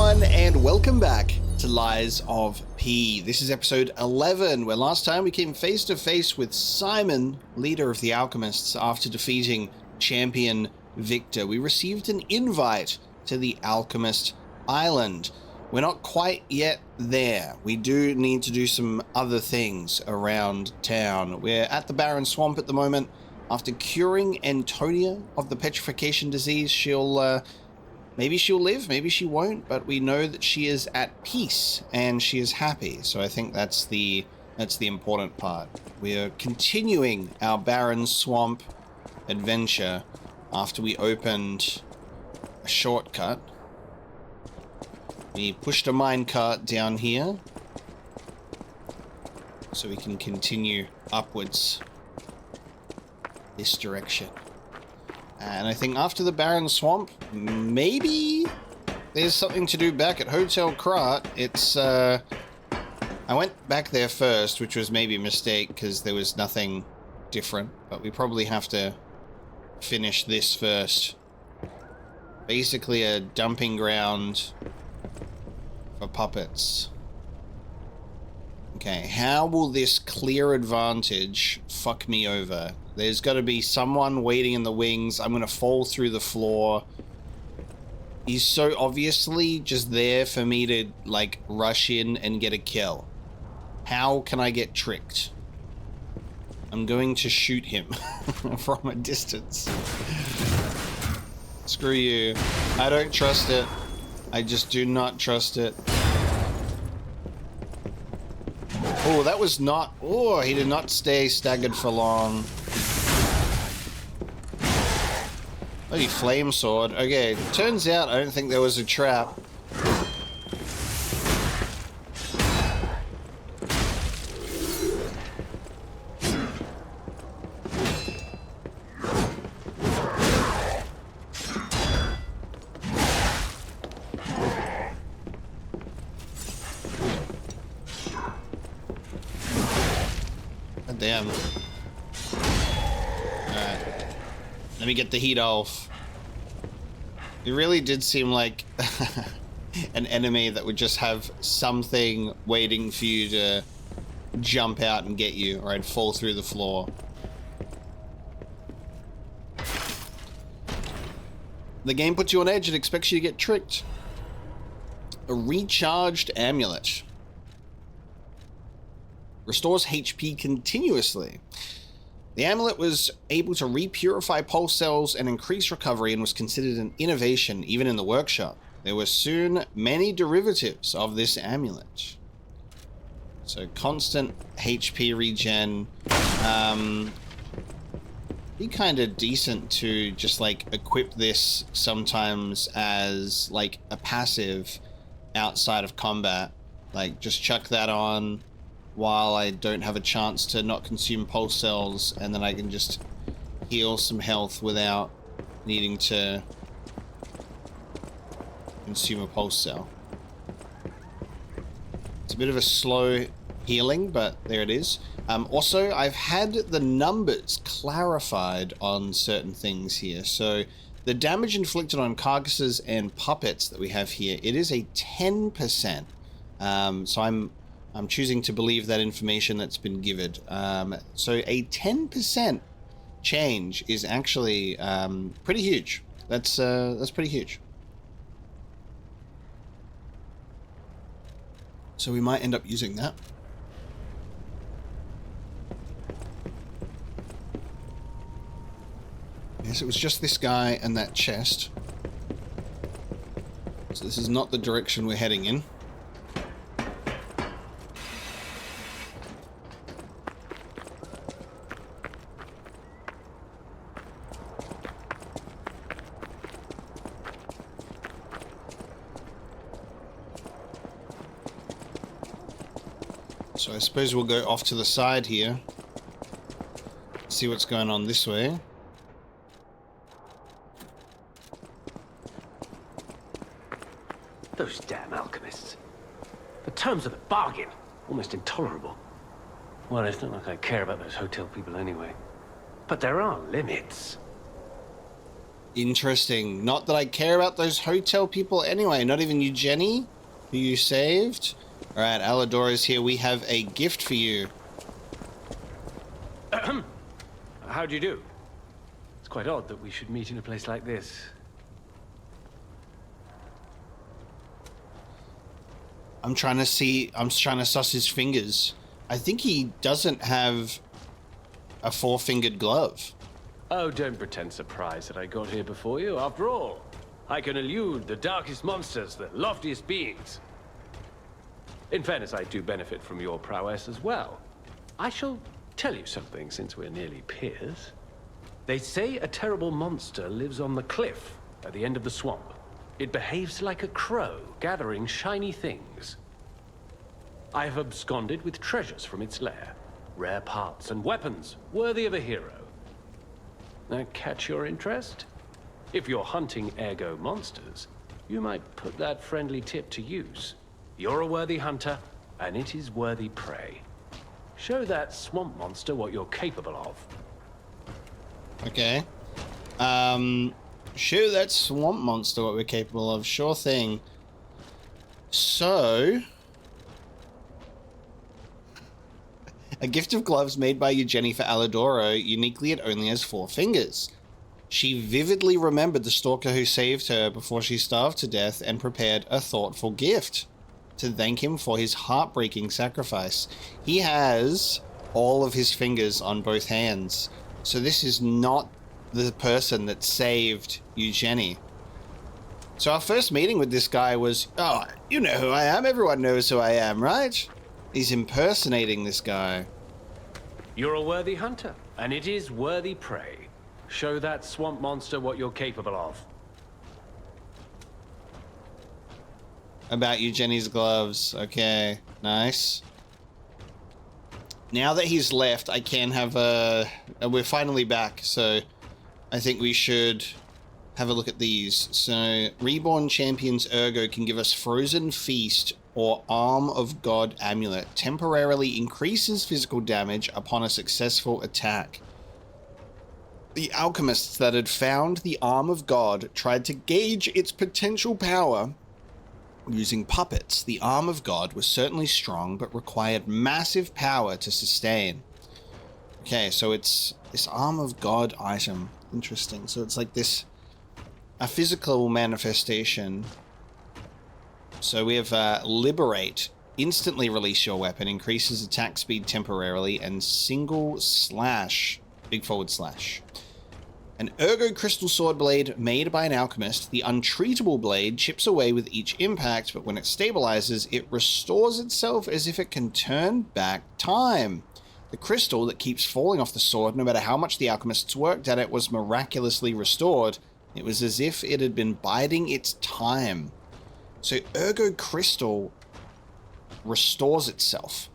everyone, and welcome back to Lies of P. This is episode 11, where last time we came face to face with Simon, leader of the Alchemists, after defeating champion Victor. We received an invite to the Alchemist Island. We're not quite yet there. We do need to do some other things around town. We're at the Barren Swamp at the moment. After curing Antonia of the petrification disease, maybe she'll live, maybe she won't, but we know that she is at peace and she is happy. So I think that's the important part. We are continuing our Barren Swamp adventure after we opened a shortcut. We pushed a minecart down here so we can continue upwards this direction. And I think after the Barren Swamp, maybe there's something to do back at Hotel Krat. I went back there first, which was maybe a mistake because there was nothing different, but we probably have to finish this first. Basically a dumping ground for puppets. Okay, how will this clear advantage fuck me over? There's got to be someone waiting in the wings. I'm going to fall through the floor. He's so obviously just there for me to, like, rush in and get a kill. How can I get tricked? I'm going to shoot him from a distance. Screw you. I don't trust it. I just do not trust it. Oh, that was not... Oh, he did not stay staggered for long. Bloody flame sword. Okay, turns out I don't think there was a trap. God damn. Alright. Let me get the heat off. It really did seem like an enemy that would just have something waiting for you to jump out and get you, or I'd fall through the floor. The game puts you on edge and expects you to get tricked. A recharged amulet. Restores HP continuously. The amulet was able to repurify pulse cells and increase recovery and was considered an innovation even in the workshop. There were soon many derivatives of this amulet. So constant HP regen. Be kind of decent to just like equip this sometimes as like a passive outside of combat. Like just chuck that on while I don't have a chance to not consume pulse cells, and then I can just heal some health without needing to consume a pulse cell. It's a bit of a slow healing, but there it is. Also, I've had the numbers clarified on certain things here. So the damage inflicted on carcasses and puppets that we have here, it is a 10%. So I'm choosing to believe that information that's been given. So a 10% change is actually pretty huge. That's pretty huge. So we might end up using that. Yes, it was just this guy and that chest. So this is not the direction we're heading in. So I suppose we'll go off to the side here. See what's going on this way. Those damn alchemists. The terms of the bargain, almost intolerable. Well, it's not like I care about those hotel people anyway. But there are limits. Interesting. Not that I care about those hotel people anyway. Not even you, Jenny, who you saved. All right, Alidoro's here. We have a gift for you. How do you do? It's quite odd that we should meet in a place like this. I'm trying to suss his fingers. I think he doesn't have a four-fingered glove. Oh, don't pretend surprised that I got here before you. After all, I can elude the darkest monsters, the loftiest beings. In fairness, I do benefit from your prowess as well. I shall tell you something, since we're nearly peers. They say a terrible monster lives on the cliff at the end of the swamp. It behaves like a crow, gathering shiny things. I have absconded with treasures from its lair. Rare parts and weapons, worthy of a hero. That catch your interest? If you're hunting ergo monsters, you might put that friendly tip to use. You're a worthy hunter, and it is worthy prey. Show that swamp monster what you're capable of. Okay. Show that swamp monster what we're capable of. Sure thing. So... a gift of gloves made by Eugenie for Alidoro. Uniquely, it only has 4 fingers. She vividly remembered the stalker who saved her before she starved to death and prepared a thoughtful gift to thank him for his heartbreaking sacrifice. He has all of his fingers on both hands. So this is not the person that saved Eugenie. So our first meeting with this guy was, oh, you know who I am. Everyone knows who I am, right? He's impersonating this guy. You're a worthy hunter, and it is worthy prey. Show that swamp monster what you're capable of. About Eugenie's gloves. Okay, nice. Now that he's left, I can have a... we're finally back, so I think we should have a look at these. So, Reborn Champion's Ergo can give us Frozen Feast or Arm of God Amulet. Temporarily increases physical damage upon a successful attack. The alchemists that had found the Arm of God tried to gauge its potential power using puppets. The Arm of God was certainly strong, but required massive power to sustain. Okay, so it's this Arm of God item. Interesting. So it's like this, a physical manifestation. So we have Liberate. Instantly release your weapon. Increases attack speed temporarily. And single slash. Big forward slash. An Ergo Crystal Sword Blade made by an alchemist. The untreatable blade chips away with each impact, but when it stabilizes, it restores itself as if it can turn back time. The crystal that keeps falling off the sword, no matter how much the alchemists worked at it, was miraculously restored. It was as if it had been biding its time. So Ergo Crystal restores itself.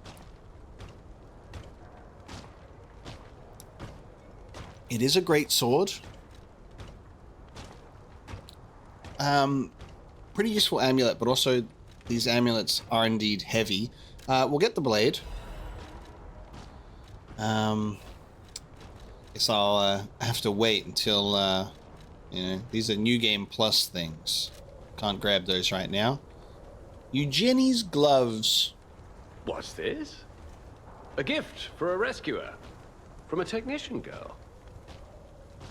It is a great sword. Pretty useful amulet, but also these amulets are indeed heavy. We'll get the blade. Guess I'll have to wait until, you know, these are New Game Plus things. Can't grab those right now. Eugenie's gloves. What's this? A gift for a rescuer. From a technician girl.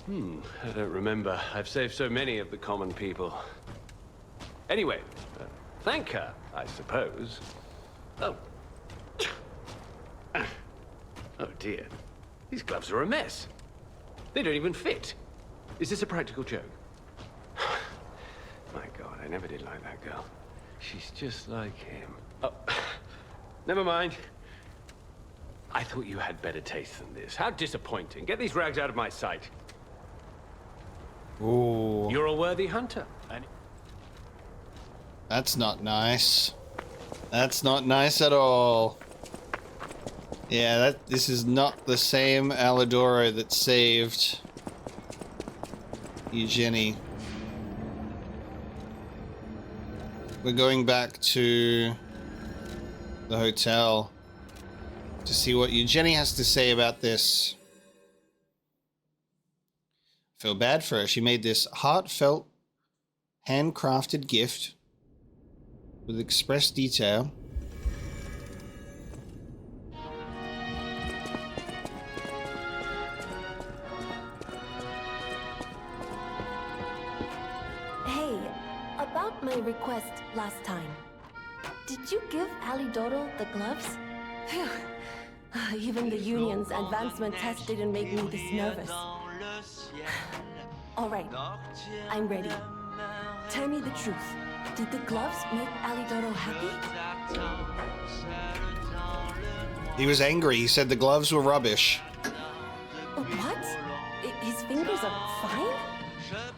I don't remember. I've saved so many of the common people. Anyway, thank her, I suppose. Oh. Oh dear. These gloves are a mess. They don't even fit. Is this a practical joke? My God, I never did like that girl. She's just like him. Oh, never mind. I thought you had better taste than this. How disappointing. Get these rags out of my sight. Ooh. You're a worthy hunter. And That's not nice. That's not nice at all. Yeah, this is not the same Alidoro that saved Eugenie. We're going back to the hotel to see what Eugenie has to say about this. Feel bad for her. She made this heartfelt, handcrafted gift with express detail. Hey, about my request last time. Did you give Alidoro the gloves? Phew. Even the Union's advancement test didn't make me this nervous. Alright, I'm ready. Tell me the truth. Did the gloves make Alidoro happy? He was angry. He said the gloves were rubbish. What? His fingers are fine?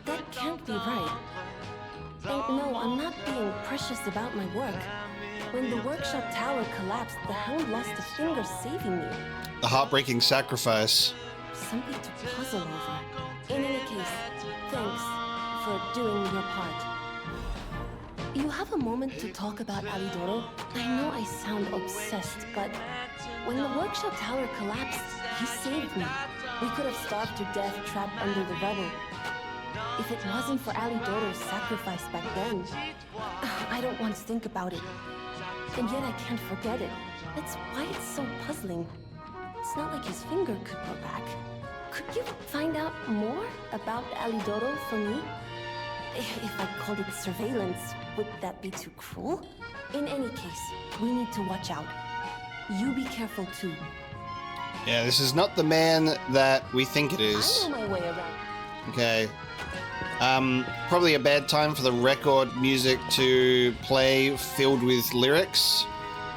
That can't be right. And no, I'm not being precious about my work. When the workshop tower collapsed, the Hound lost a finger saving me. The heartbreaking sacrifice. Something to puzzle over. In any case, thanks for doing your part. You have a moment to talk about Alidoro? I know I sound obsessed, but when the workshop tower collapsed, he saved me. We could have starved to death trapped under the rubble. If it wasn't for Alidoro's sacrifice back then, I don't want to think about it. And yet I can't forget it. That's why it's so puzzling. It's not like his finger could grow back. Could you find out more about Alidoro for me? If I called it surveillance, would that be too cruel? In any case, we need to watch out. You be careful too. Yeah, this is not the man that we think it is. I know my way around. Okay. Probably a bad time for the record music to play filled with lyrics.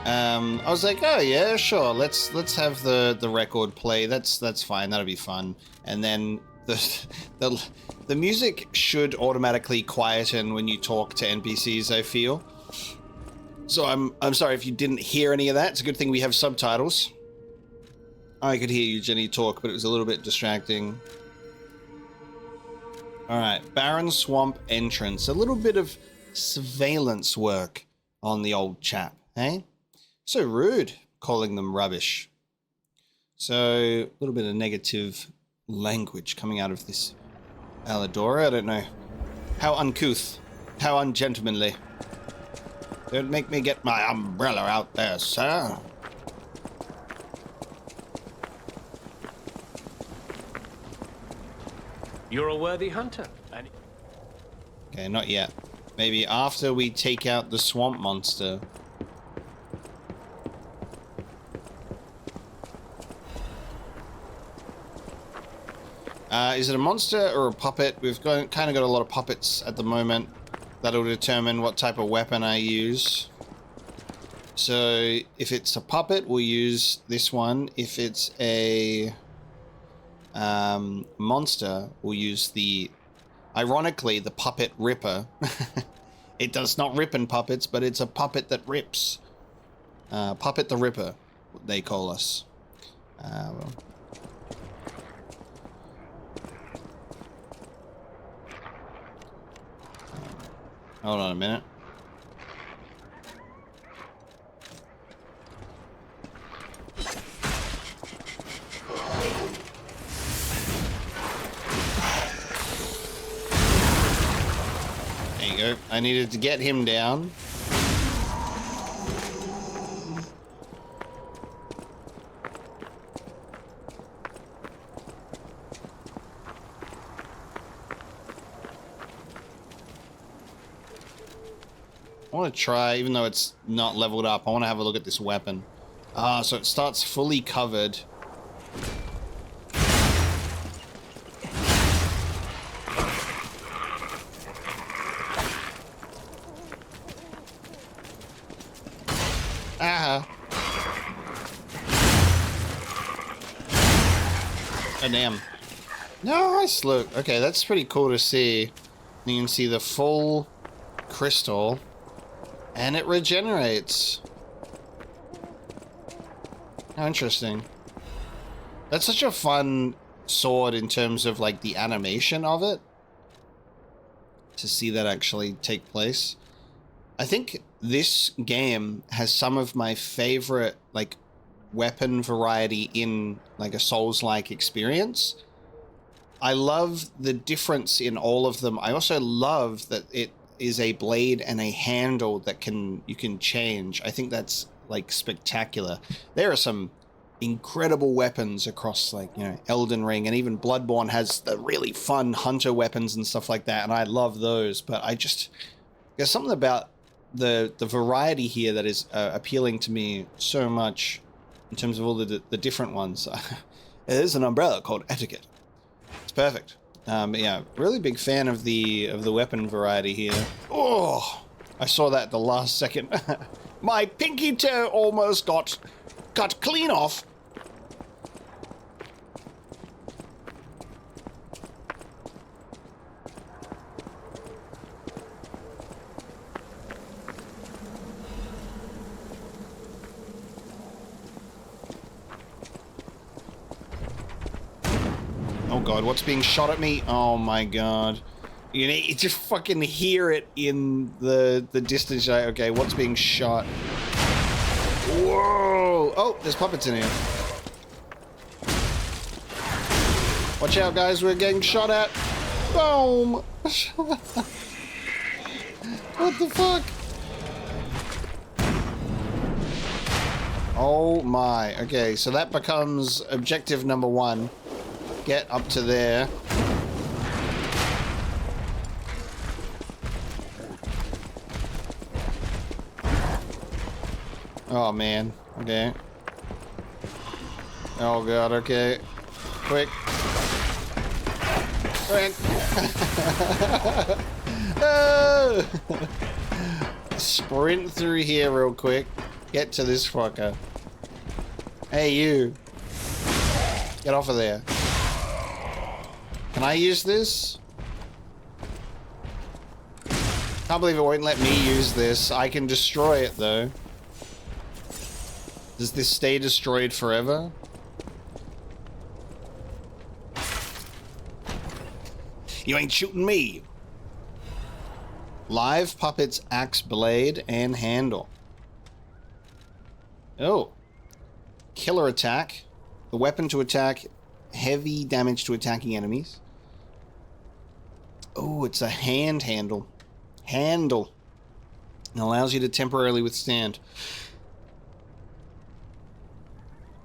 I was like, oh yeah, sure, let's have the record play. That's fine. That'll be fun. And then the music should automatically quieten when you talk to NPCs, I feel. So I'm sorry if you didn't hear any of that. It's a good thing we have subtitles. I could hear you, Jenny, talk, but it was a little bit distracting. All right, Barren Swamp entrance. A little bit of surveillance work on the old chap, eh? So rude, calling them rubbish. So a little bit of negative language coming out of this Alidoro. I don't know. How uncouth. How ungentlemanly. Don't make me get my umbrella out there, sir. You're a worthy hunter. And Okay, not yet. Maybe after we take out the swamp monster. Is it a monster or a puppet? We've kind of got a lot of puppets at the moment. That'll determine what type of weapon I use. So if it's a puppet, we'll use this one. If it's a monster, we'll use ironically, the puppet ripper. It does not rip in puppets, but it's a puppet that rips. Puppet the Ripper, they call us. Well. Hold on a minute. There you go. I needed to get him down. I want to try, even though it's not leveled up, I want to have a look at this weapon. So it starts fully covered. Ah. Oh, damn. Nice, look. Okay, that's pretty cool to see. You can see the full crystal. And it regenerates. How interesting. That's such a fun sword in terms of like the animation of it. To see that actually take place. I think this game has some of my favorite like weapon variety in like a Souls-like experience. I love the difference in all of them. I also love that it is a blade and a handle that you can change. I think that's like spectacular. There are some incredible weapons across, like, you know, Elden Ring, and even Bloodborne has the really fun hunter weapons and stuff like that, and I love those. But there's something about the variety here that is appealing to me so much in terms of all the different ones. There's an umbrella called Etiquette. It's perfect. Yeah, really big fan of the weapon variety here. Oh, I saw that the last second. My pinky toe almost got cut clean off. Oh god, what's being shot at me? Oh my god. You need to fucking hear it in the distance. Okay, what's being shot? Whoa! Oh, there's puppets in here. Watch out, guys, we're getting shot at. Boom! What the fuck? Oh my. Okay, so that becomes objective number 1. Get up to there. Oh man. Okay. Oh god, okay. Quick. Quick. Oh! Sprint through here real quick. Get to this fucker. Hey you. Get off of there. Can I use this? Can't believe it won't let me use this. I can destroy it though. Does this stay destroyed forever? You ain't shooting me. Live puppets, axe, blade, and handle. Oh. Killer attack. The weapon to attack. Heavy damage to attacking enemies. Oh, it's a handle. Handle. It allows you to temporarily withstand.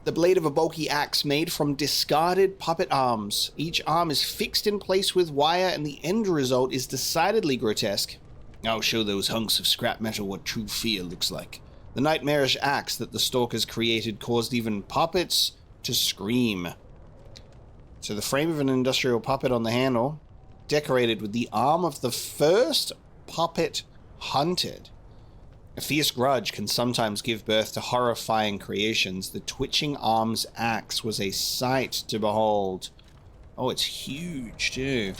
The blade of a bulky axe made from discarded puppet arms. Each arm is fixed in place with wire, and the end result is decidedly grotesque. I'll show those hunks of scrap metal what true fear looks like. The nightmarish axe that the stalkers created caused even puppets to scream. So the frame of an industrial puppet on the handle, decorated with the arm of the first puppet hunted. A fierce grudge can sometimes give birth to horrifying creations. The twitching arm's axe was a sight to behold. Oh, it's huge, too.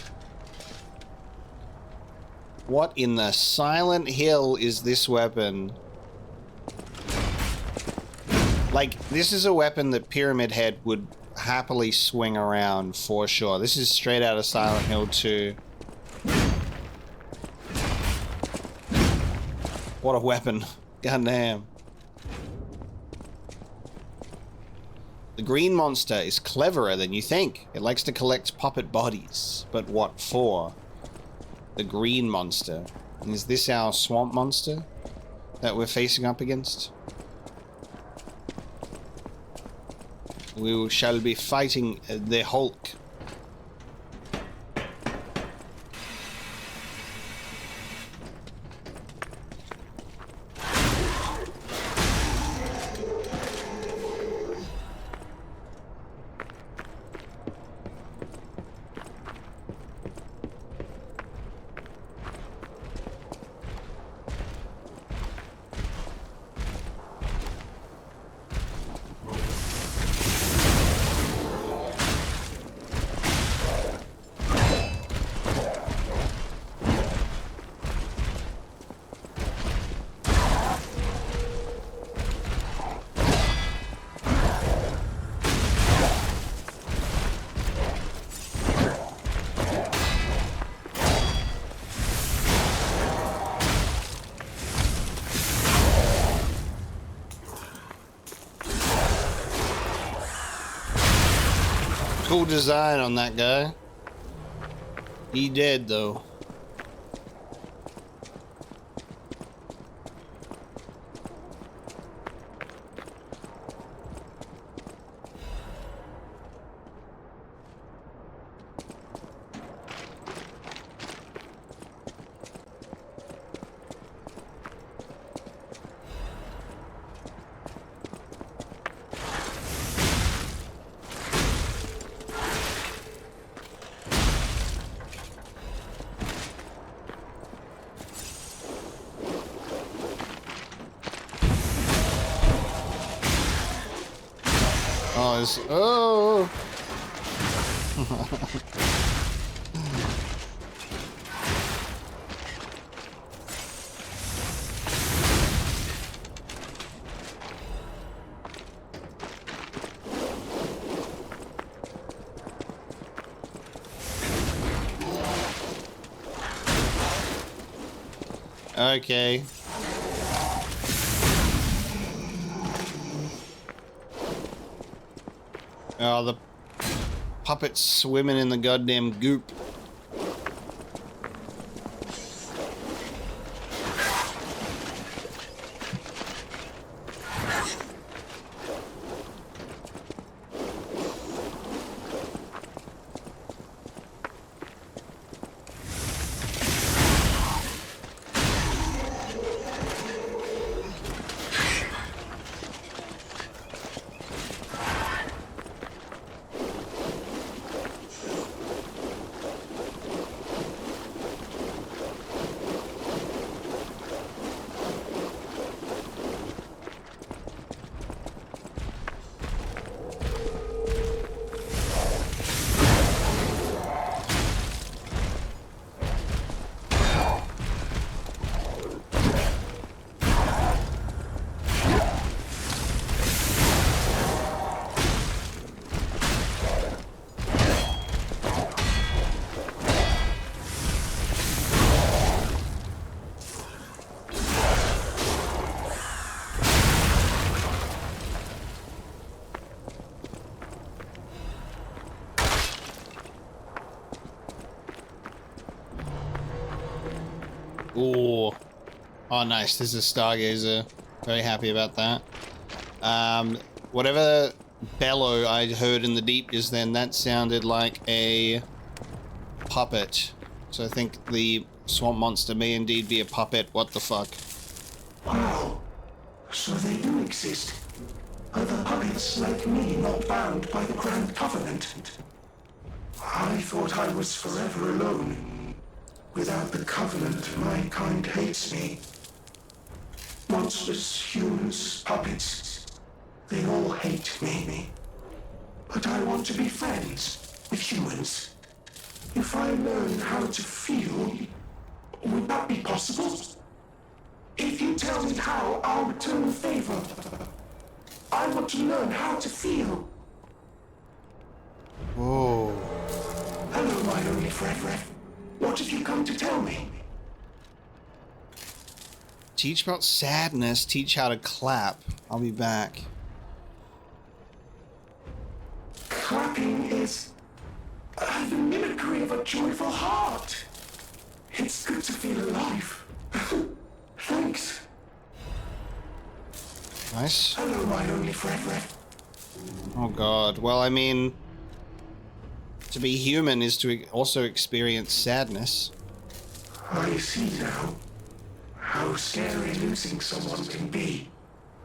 What in the Silent Hill is this weapon? Like, this is a weapon that Pyramid Head would happily swing around for sure. This is straight out of Silent Hill 2. What a weapon. Goddamn. The green monster is cleverer than you think. It likes to collect puppet bodies. But what for? The green monster. And is this our swamp monster that we're facing up against? We shall be fighting the Hulk. Cool design on that guy. He dead, though. Oh, okay. Oh, the puppet's swimming in the goddamn goop. Ooh. Oh, nice. This is a Stargazer. Very happy about that. Whatever bellow I heard in the deep just then, that sounded like a puppet. So I think the swamp monster may indeed be a puppet. What the fuck? Wow. So they do exist. Other puppets like me not bound by the Grand Covenant. I thought I was forever alone. Without the Covenant, my kind hates me. Monsters, humans, puppets, they all hate me. But I want to be friends with humans. If I learn how to feel, would that be possible? If you tell me how, I'll return the favor. I want to learn how to feel. Whoa. Hello, my only friend. What have you come to tell me? Teach about sadness, teach how to clap. I'll be back. Clapping is the mimicry of a joyful heart. It's good to feel alive. Thanks. Nice. Hello, my only friend. Oh god. Well, I mean, to be human is to also experience sadness. I see now how scary losing someone can be.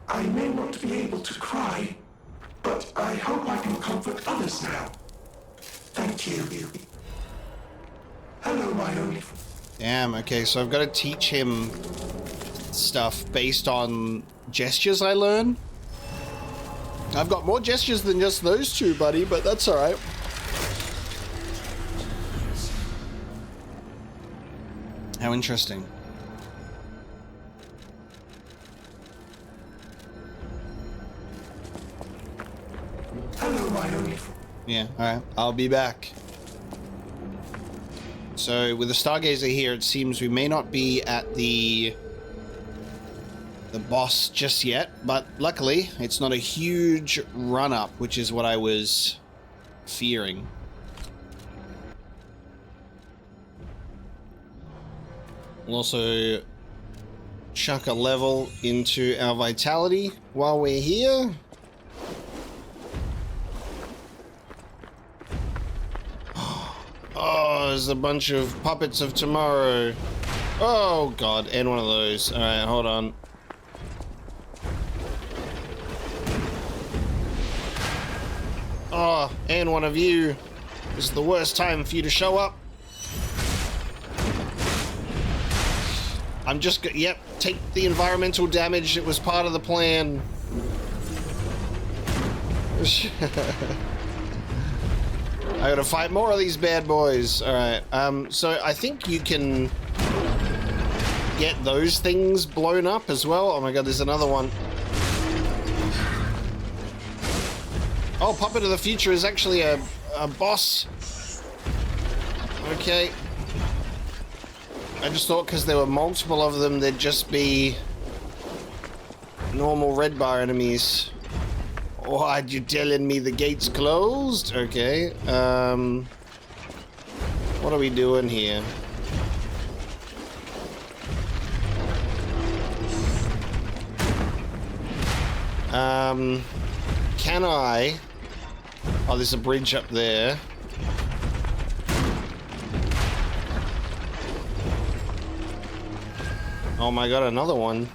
I may not be able to cry, but I hope I can comfort others now. Thank you. Hello, my only friend. Damn, okay, so I've got to teach him stuff based on gestures I learn. I've got more gestures than just those two, buddy, but that's alright. How interesting. Hello, my only friend. Yeah, alright. I'll be back. So, with the Stargazer here, it seems we may not be at the boss just yet, but luckily, it's not a huge run-up, which is what I was fearing. We'll also chuck a level into our vitality while we're here. Oh, there's a bunch of puppets of tomorrow. Oh god, and one of those. Alright, hold on. Oh, and one of you. This is the worst time for you to show up. I'm just yep, take the environmental damage. It was part of the plan. I gotta fight more of these bad boys. Alright, so I think you can get those things blown up as well. Oh my god, there's another one. Oh, Puppet of the Future is actually a boss. Okay. I just thought because there were multiple of them, there'd just be normal red bar enemies. What, you telling me the gate's closed? Okay. What are we doing here? Can I? Oh, there's a bridge up there. Oh my god, another one.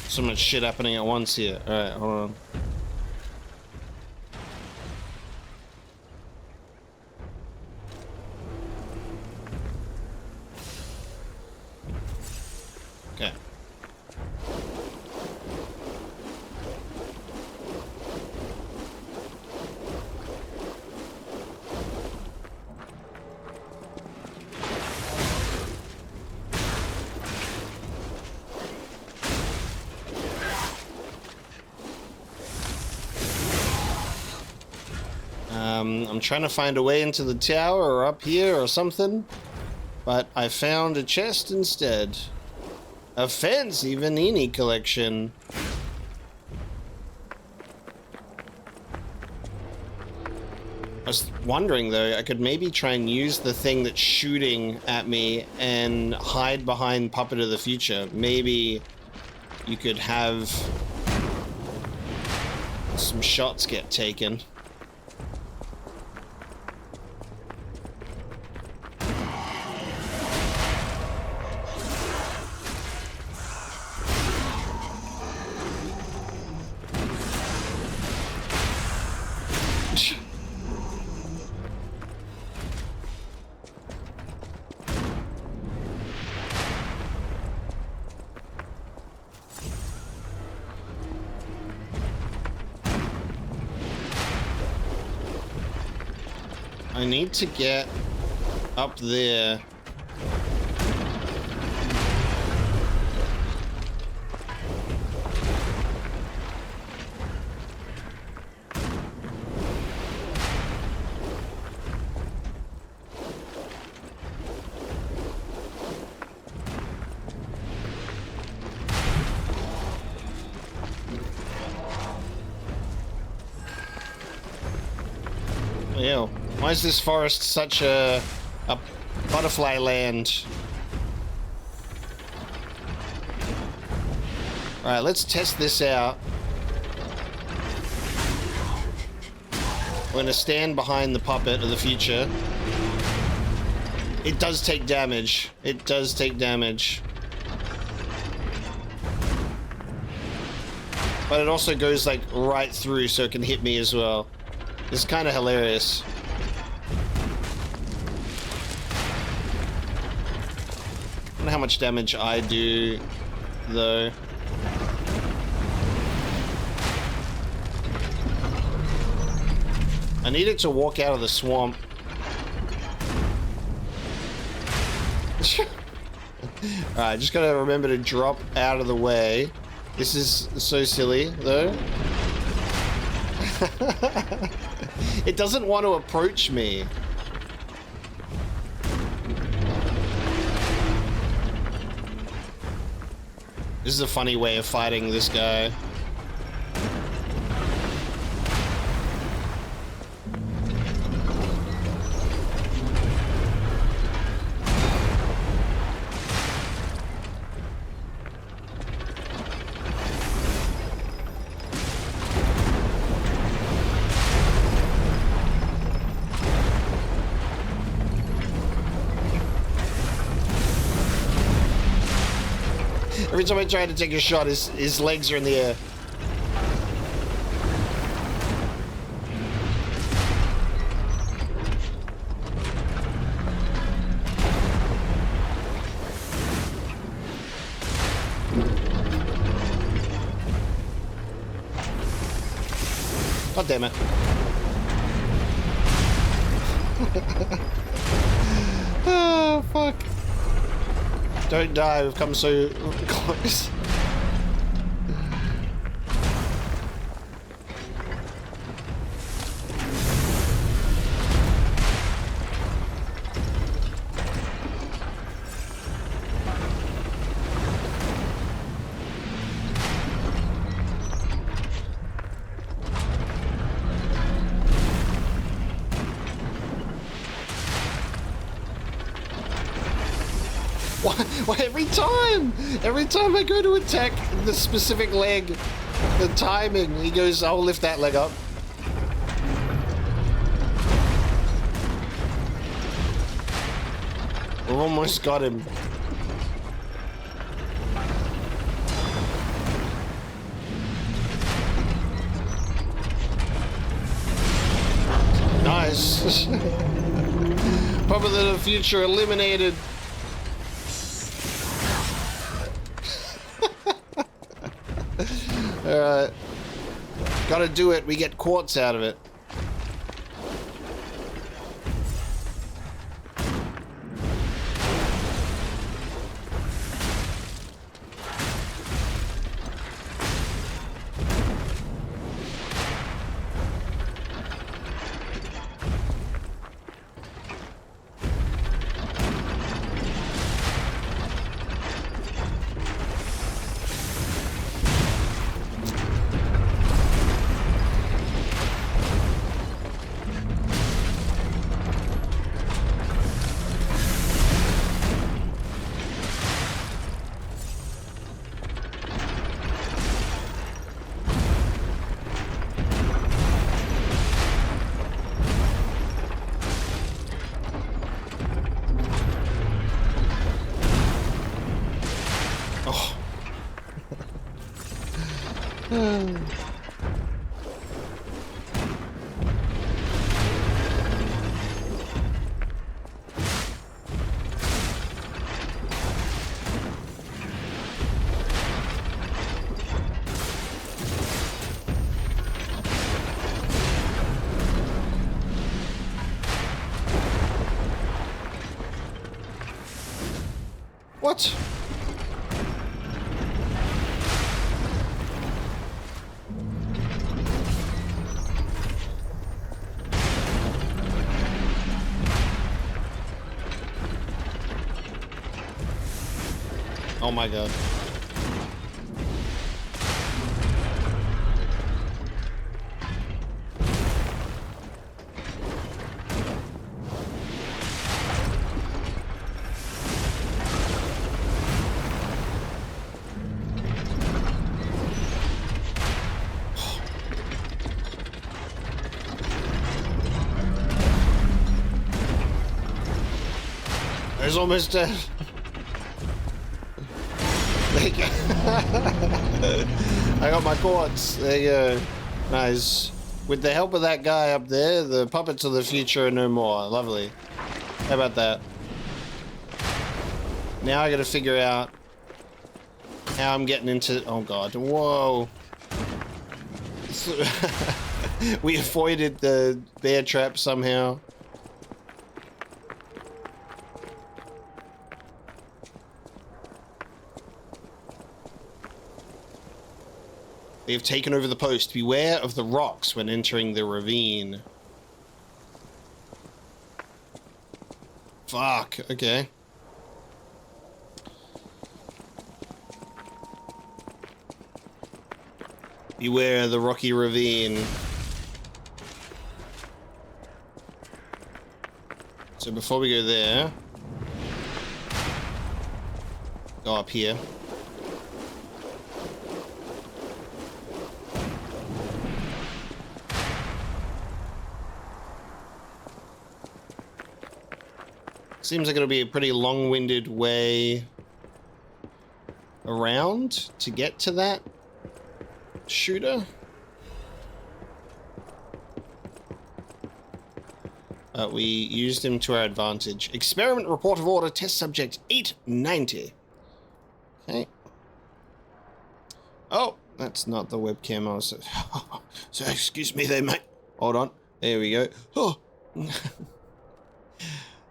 So much shit happening at once here. Alright, hold on. Okay. I'm trying to find a way into the tower or up here or something, but I found a chest instead. A fancy Vanini collection. I was wondering though, I could maybe try and use the thing that's shooting at me and hide behind Puppet of the Future. Maybe you could have some shots get taken. I need to get up there. Ew. Why is this forest such a butterfly land? Alright, let's test this out. We're gonna stand behind the Puppet of the Future. It does take damage. It does take damage. But it also goes like right through so it can hit me as well. It's kind of hilarious. I don't know how much damage I do, though. I need it to walk out of the swamp. Alright, just gotta remember to drop out of the way. This is so silly, though. It doesn't want to approach me. This is a funny way of fighting this guy. Every time I try to take a shot, his legs are in the air. God damn it. Oh, fuck. Don't die, we've come so close. Why every time I go to attack the specific leg, the timing, he goes, I'll lift that leg up. We've almost got him. Nice. Puppet of the future eliminated. Alright. Gotta do it. We get quartz out of it. What? Oh my god. There's almost dead. I got my quartz. There you go. Nice. With the help of that guy up there, the puppets of the future are no more. Lovely. How about that? Now I gotta figure out how I'm getting into... Oh god. Whoa. We avoided the bear trap somehow. They have taken over the post. Beware of the rocks when entering the ravine. Fuck, okay. Beware the rocky ravine. So before we go there, go up here. Seems like it'll be a pretty long-winded way around to get to that shooter. But we used him to our advantage. Experiment report of order, test subject 890. Okay. Oh, that's not the webcam I was... So, excuse me there, mate. Hold on. There we go. Oh.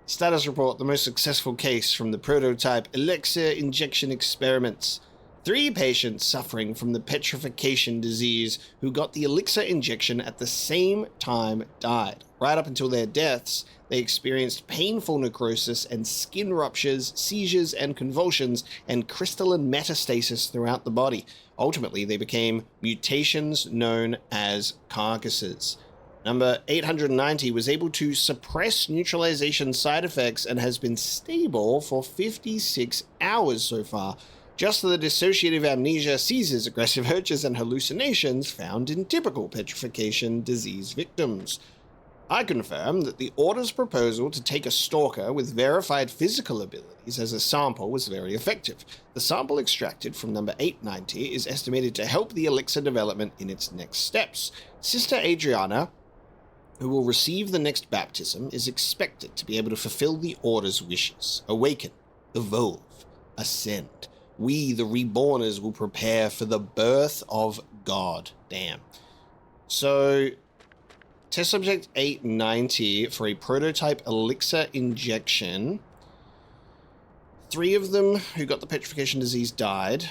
Status report, the most successful case from the prototype elixir injection experiments. 3 patients suffering from the petrification disease who got the elixir injection at the same time died. Right up until their deaths, they experienced painful necrosis and skin ruptures, seizures and convulsions, and crystalline metastasis throughout the body. Ultimately, they became mutations known as carcasses. Number 890 was able to suppress neutralization side effects and has been stable for 56 hours so far. Just the dissociative amnesia, seizures, aggressive urges, and hallucinations found in typical petrification disease victims. I confirm that the Order's proposal to take a stalker with verified physical abilities as a sample was very effective. The sample extracted from number 890 is estimated to help the elixir development in its next steps. Sister Adriana, who will receive the next baptism, is expected to be able to fulfill the Order's wishes. Awaken, evolve, ascend. We, the Reborners, will prepare for the birth of God. Damn. So, test subject 890 for a prototype elixir injection. 3 of them who got the petrification disease died.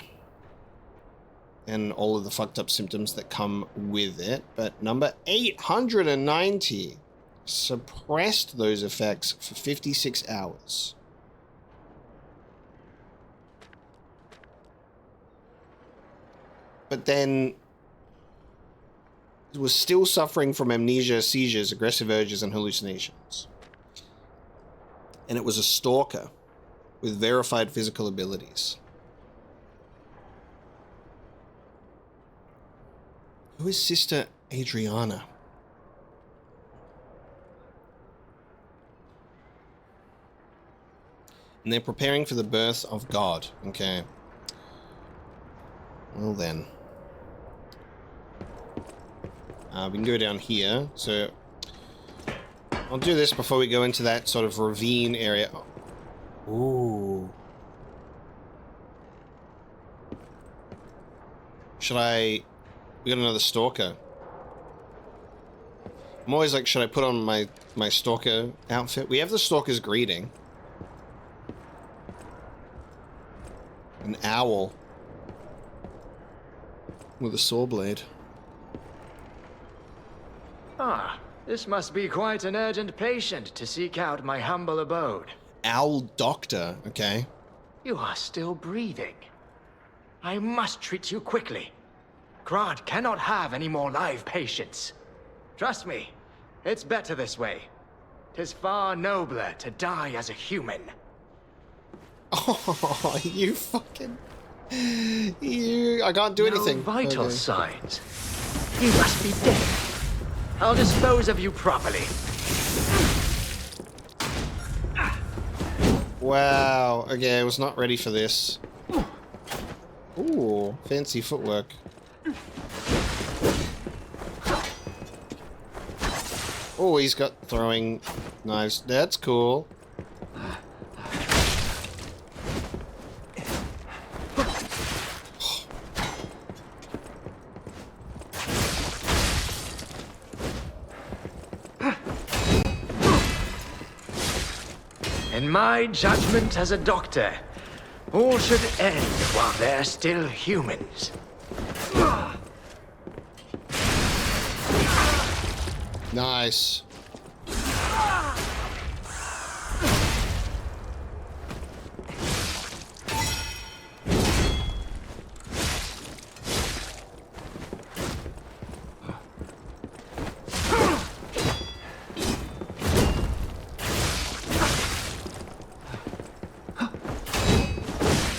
And all of the fucked up symptoms that come with it. But number 890 suppressed those effects for 56 hours. But then was still suffering from amnesia, seizures, aggressive urges, and hallucinations. And it was a stalker with verified physical abilities. Who is Sister Adriana? And they're preparing for the birth of God. Okay. Well then. We can go down here. So I'll do this before we go into that sort of ravine area. Ooh. Should I... We got another stalker. I'm always like, should I put on my stalker outfit? We have the stalker's greeting. An owl. With a saw blade. Ah, this must be quite an urgent patient to seek out my humble abode. Owl doctor, okay. You are still breathing. I must treat you quickly. Krat cannot have any more live patients. Trust me, it's better this way. 'Tis far nobler to die as a human. Oh, you fucking... You... I can't do anything. No vital signs. You must be dead. I'll dispose of you properly. Wow. Okay, I was not ready for this. Ooh, fancy footwork. Oh, he's got throwing knives. That's cool. In my judgment as a doctor, all should end while they're still humans. Nice.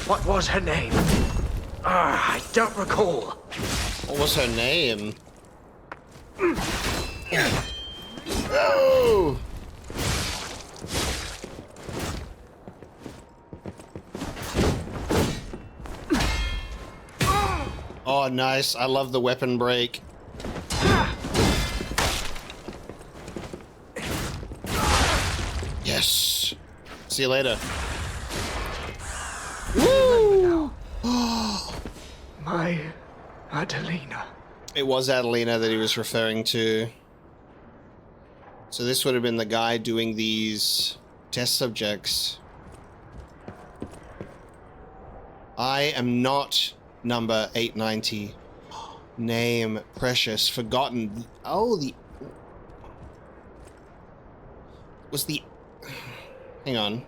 What was her name? I don't recall. What was her name? Oh! Oh, nice. I love the weapon break. Yes. See you later. Woo! My Adelina. It was Adelina that he was referring to. So this would have been the guy doing these test subjects. I am not number 890. Name, precious, forgotten. Oh, was the... Hang on.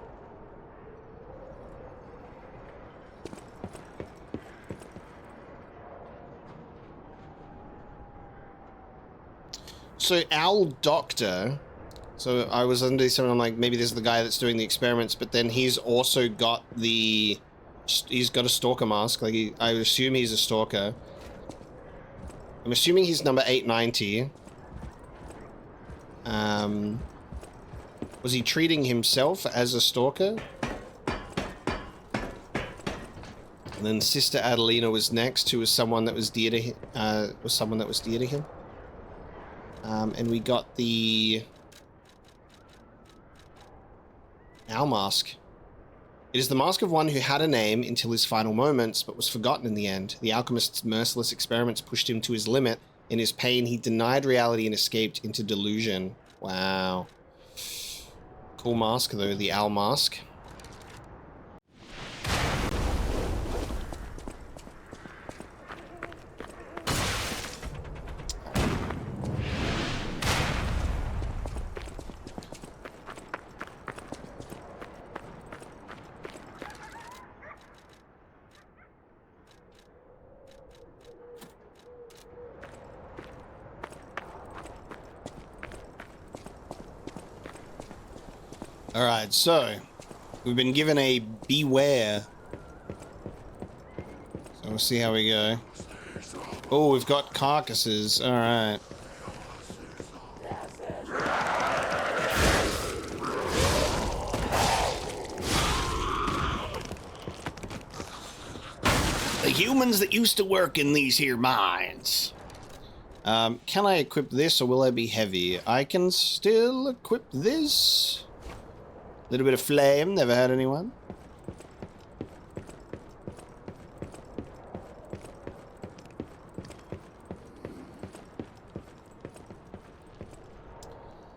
So our doctor, so I was under something, I'm like, maybe this is the guy that's doing the experiments, but then he's also got the, he's got a stalker mask. Like, I would assume he's a stalker. I'm assuming he's number 890. Was he treating himself as a stalker? And then Sister Adelina was next, who was someone that was dear to him, and we got the owl mask. It is the mask of one who had a name until his final moments, but was forgotten in the end. The alchemist's merciless experiments pushed him to his limit. In his pain, he denied reality and escaped into delusion. Wow. Cool mask, though, the owl mask. Alright, so we've been given a beware. So we'll see how we go. Oh, we've got carcasses. Alright. The humans that used to work in these here mines. Can I equip this, or will I be heavy? I can still equip this. A little bit of flame, never hurt anyone.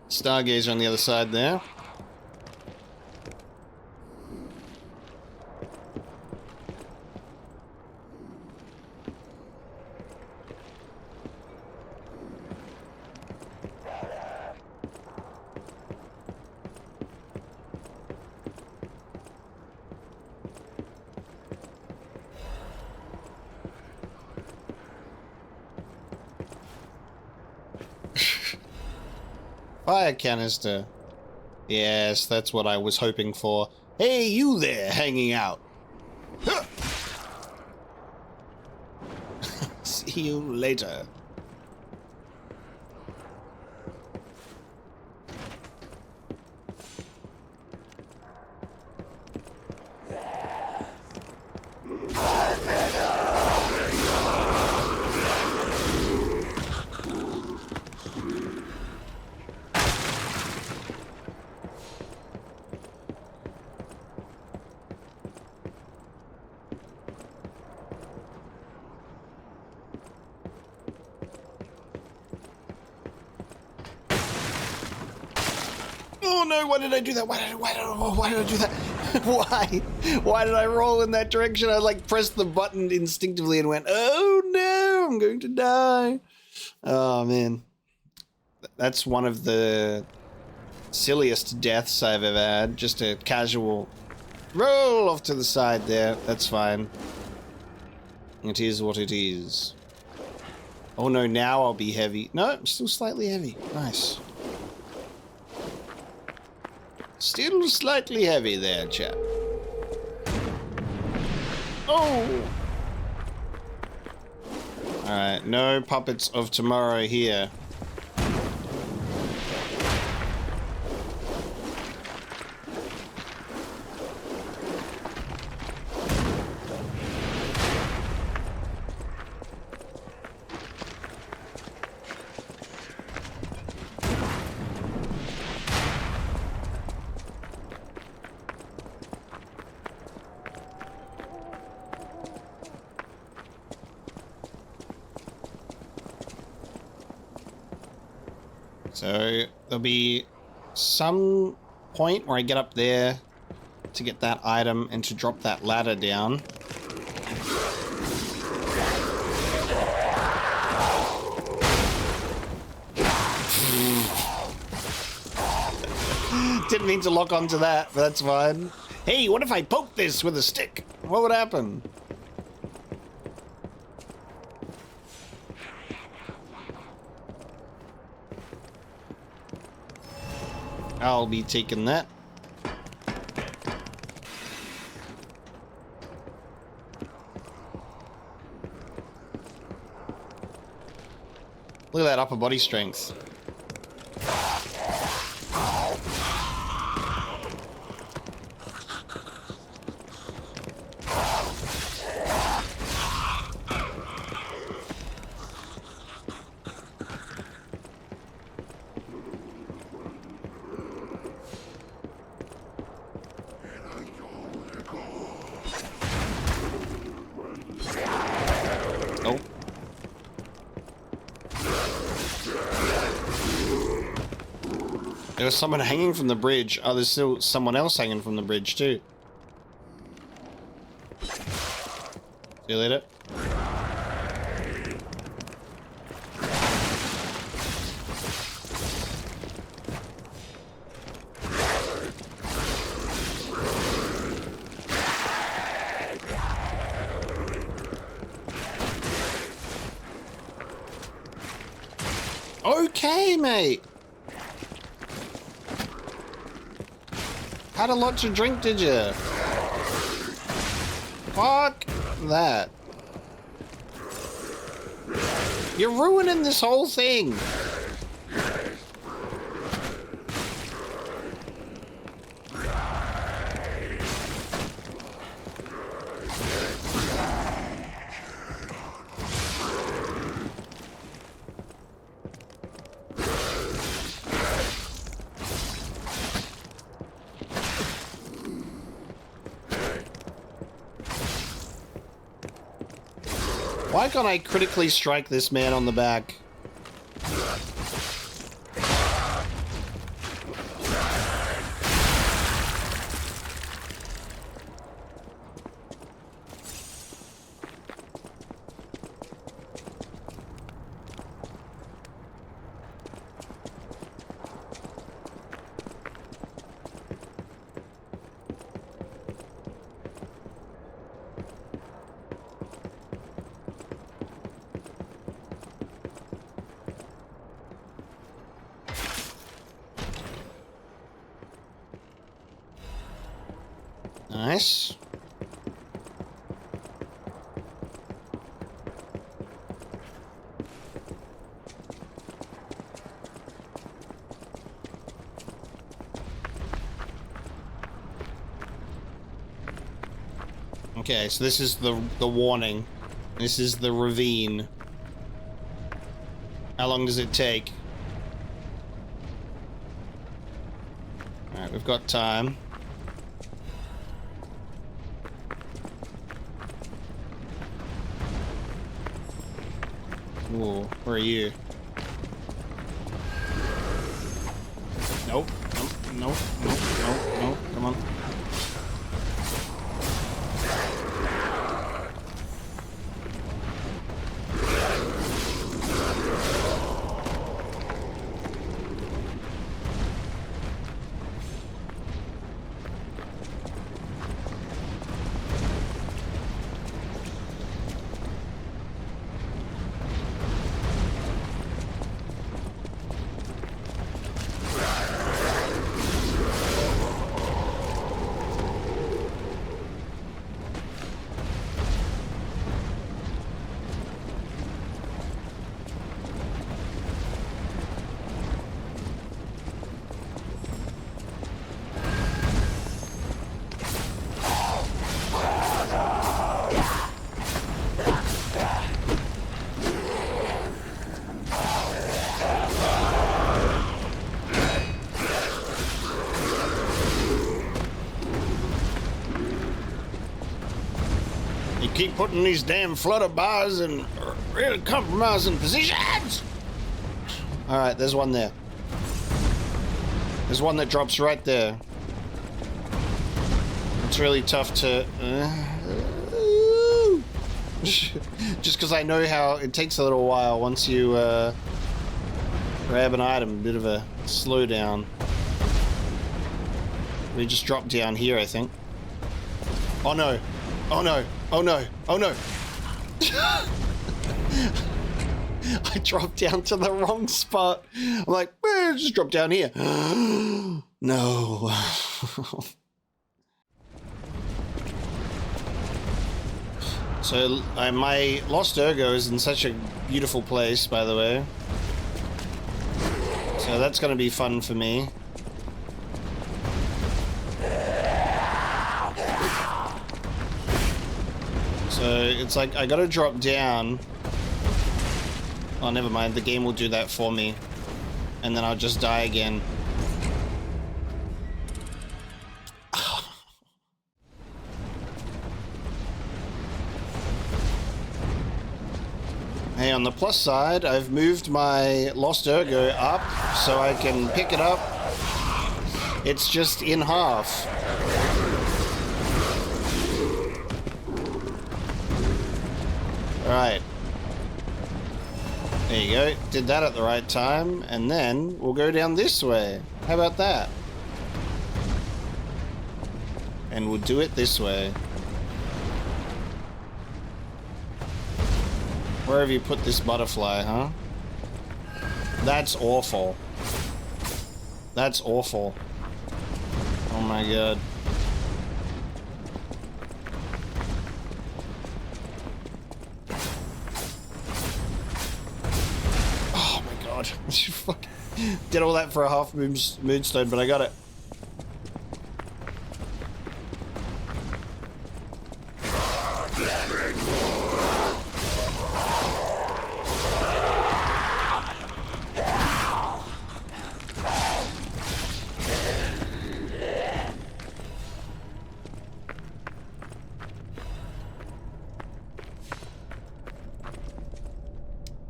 Stargazer on the other side there. Fire canister. Yes, that's what I was hoping for. Hey, you there, hanging out. Huh. See you later. Oh no, why did I do that? Why did I do that? Why did I roll in that direction? I like pressed the button instinctively and went, oh no, I'm going to die. Oh man. That's one of the silliest deaths I've ever had. Just a casual roll off to the side there. That's fine. It is what it is. Oh no, now I'll be heavy. No, I'm still slightly heavy. Nice. Still slightly heavy there, chap. Oh! Alright, no puppets of tomorrow here. So there'll be some point where I get up there to get that item and to drop that ladder down. Didn't mean to lock onto that, but that's fine. Hey, what if I poke this with a stick? What would happen? I'll be taking that. Look at that upper body strength. There was someone hanging from the bridge. Oh, there's still someone else hanging from the bridge too. See you later. Okay, mate. Had a lot to drink, did you? Fuck that. You're ruining this whole thing. Why can't I critically strike this man on the back? Nice. Okay, so this is the warning. This is the ravine. How long does it take? Alright, we've got time. Whoa, where are you? Nope, nope, nope, nope, nope, nope, come on. You keep putting these damn flutter bars in really compromising positions. All right, there's one there. There's one that drops right there. It's really tough to... just because I know how it takes a little while once you grab an item. A bit of a slowdown. We just dropped down here, I think. Oh no. Oh no. Oh no. Oh no. I dropped down to the wrong spot. I'm like, just drop down here. No. So my Lost Ergo is in such a beautiful place, by the way. So that's going to be fun for me. So it's like I got to drop down. Oh, never mind. The game will do that for me. And then I'll just die again. Hey, on the plus side, I've moved my Lost Ergo up so I can pick it up. It's just in half. Alright. There you go. Did that at the right time. And then we'll go down this way. How about that? And we'll do it this way. Where have you put this butterfly, huh? That's awful. That's awful. Oh my god. Oh my god. Did all that for a half moonstone, but I got it.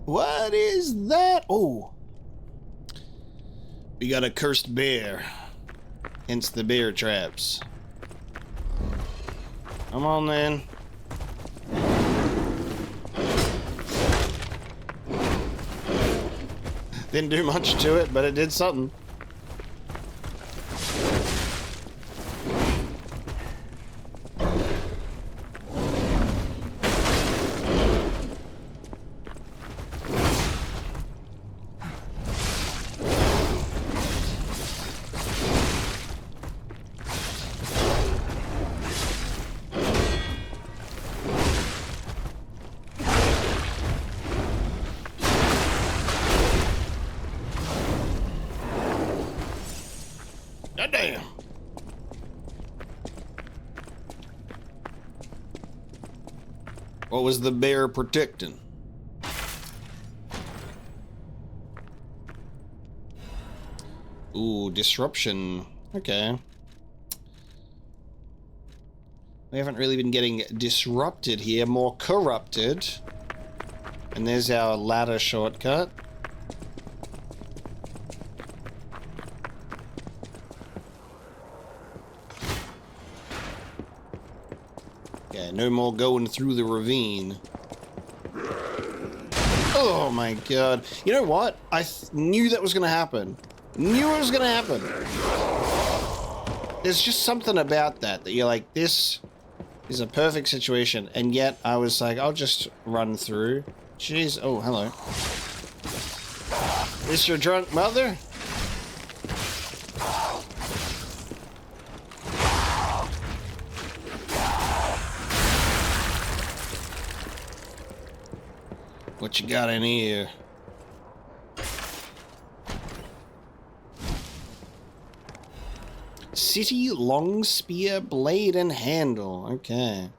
What is that? Oh. We got a cursed bear. Hence the bear traps. Come on then. Didn't do much to it, but it did something. Goddamn. What was the bear protecting? Ooh, disruption. Okay. We haven't really been getting disrupted here, more corrupted. And there's our ladder shortcut. Yeah, no more going through the ravine. Oh my god. You know what? I knew that was going to happen. Knew it was going to happen. There's just something about that you're like, this is a perfect situation. And yet I was like, I'll just run through. Jeez. Oh, hello. Is your drunk mother? What you got in here? City long spear, blade, and handle. Okay.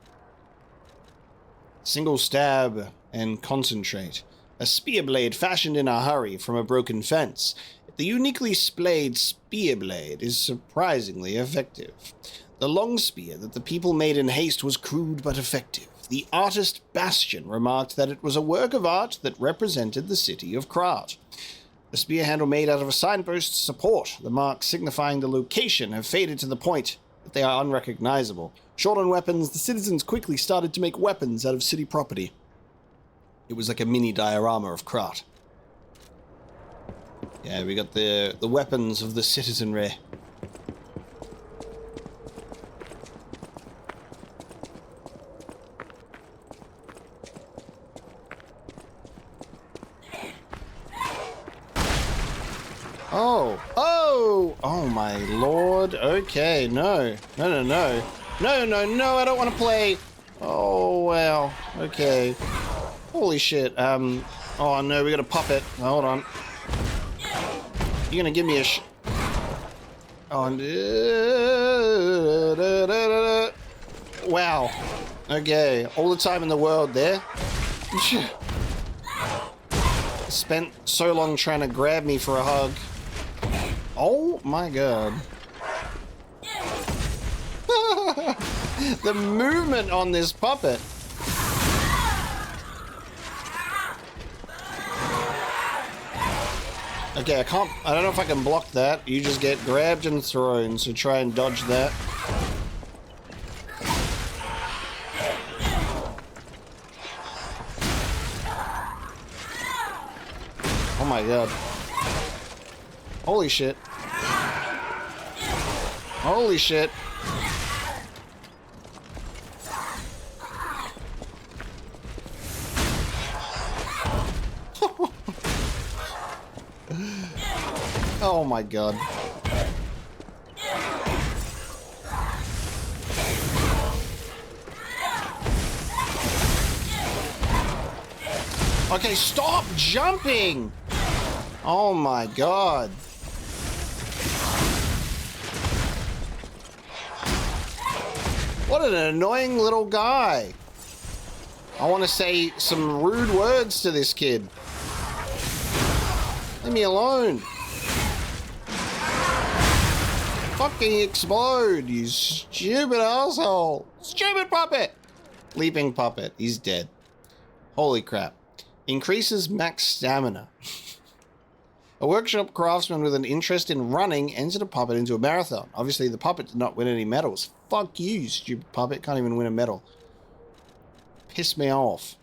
Single stab and concentrate. A spear blade fashioned in a hurry from a broken fence. The uniquely splayed spear blade is surprisingly effective. The long spear that the people made in haste was crude but effective. The artist Bastion remarked that it was a work of art that represented the city of Krat. The spear handle made out of a signpost support, the marks signifying the location, have faded to the point that they are unrecognizable. Short on weapons, the citizens quickly started to make weapons out of city property. It was like a mini diorama of Krat. Yeah, we got the weapons of the citizenry. Oh my lord. Okay, no, I don't want to play. Oh, wow. Okay. Holy shit. Oh no, we got a puppet. Hold on. You're gonna give me a oh, wow. Okay, all the time in the world there. Spent so long trying to grab me for a hug. Oh my god. The movement on this puppet. Okay, I don't know if I can block that. You just get grabbed and thrown, so try and dodge that. Oh my god. Holy shit. Holy shit. Oh my god. Okay, stop jumping! Oh my god. What an annoying little guy. I want to say some rude words to this kid. Leave me alone. Fucking explode, you stupid asshole. Stupid puppet. Leaping puppet. He's dead. Holy crap. Increases max stamina. A workshop craftsman with an interest in running entered a puppet into a marathon. Obviously, the puppet did not win any medals. Fuck you, stupid puppet. Can't even win a medal. Piss me off.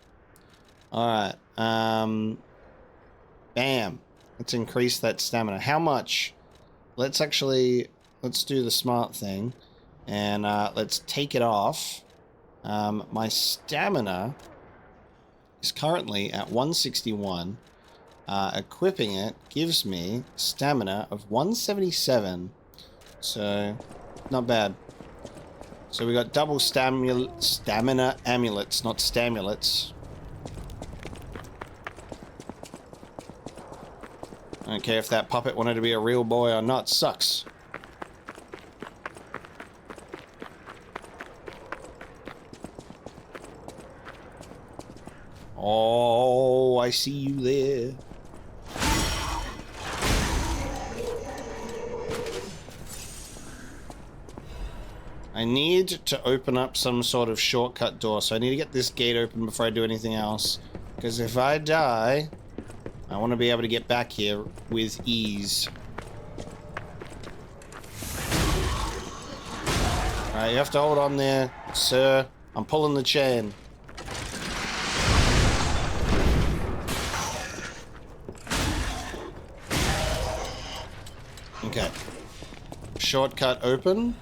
Alright. Bam. Let's increase that stamina. How much? Let's do the smart thing. And let's take it off. My stamina is currently at 161. Equipping it gives me stamina of 177. So, not bad. So we got double stamina amulets, not stamulets. I don't care if that puppet wanted to be a real boy or not. Sucks. Oh, I see you there. I need to open up some sort of shortcut door, so I need to get this gate open before I do anything else. Because if I die, I want to be able to get back here with ease. Alright, you have to hold on there, sir. I'm pulling the chain. Okay. Shortcut open.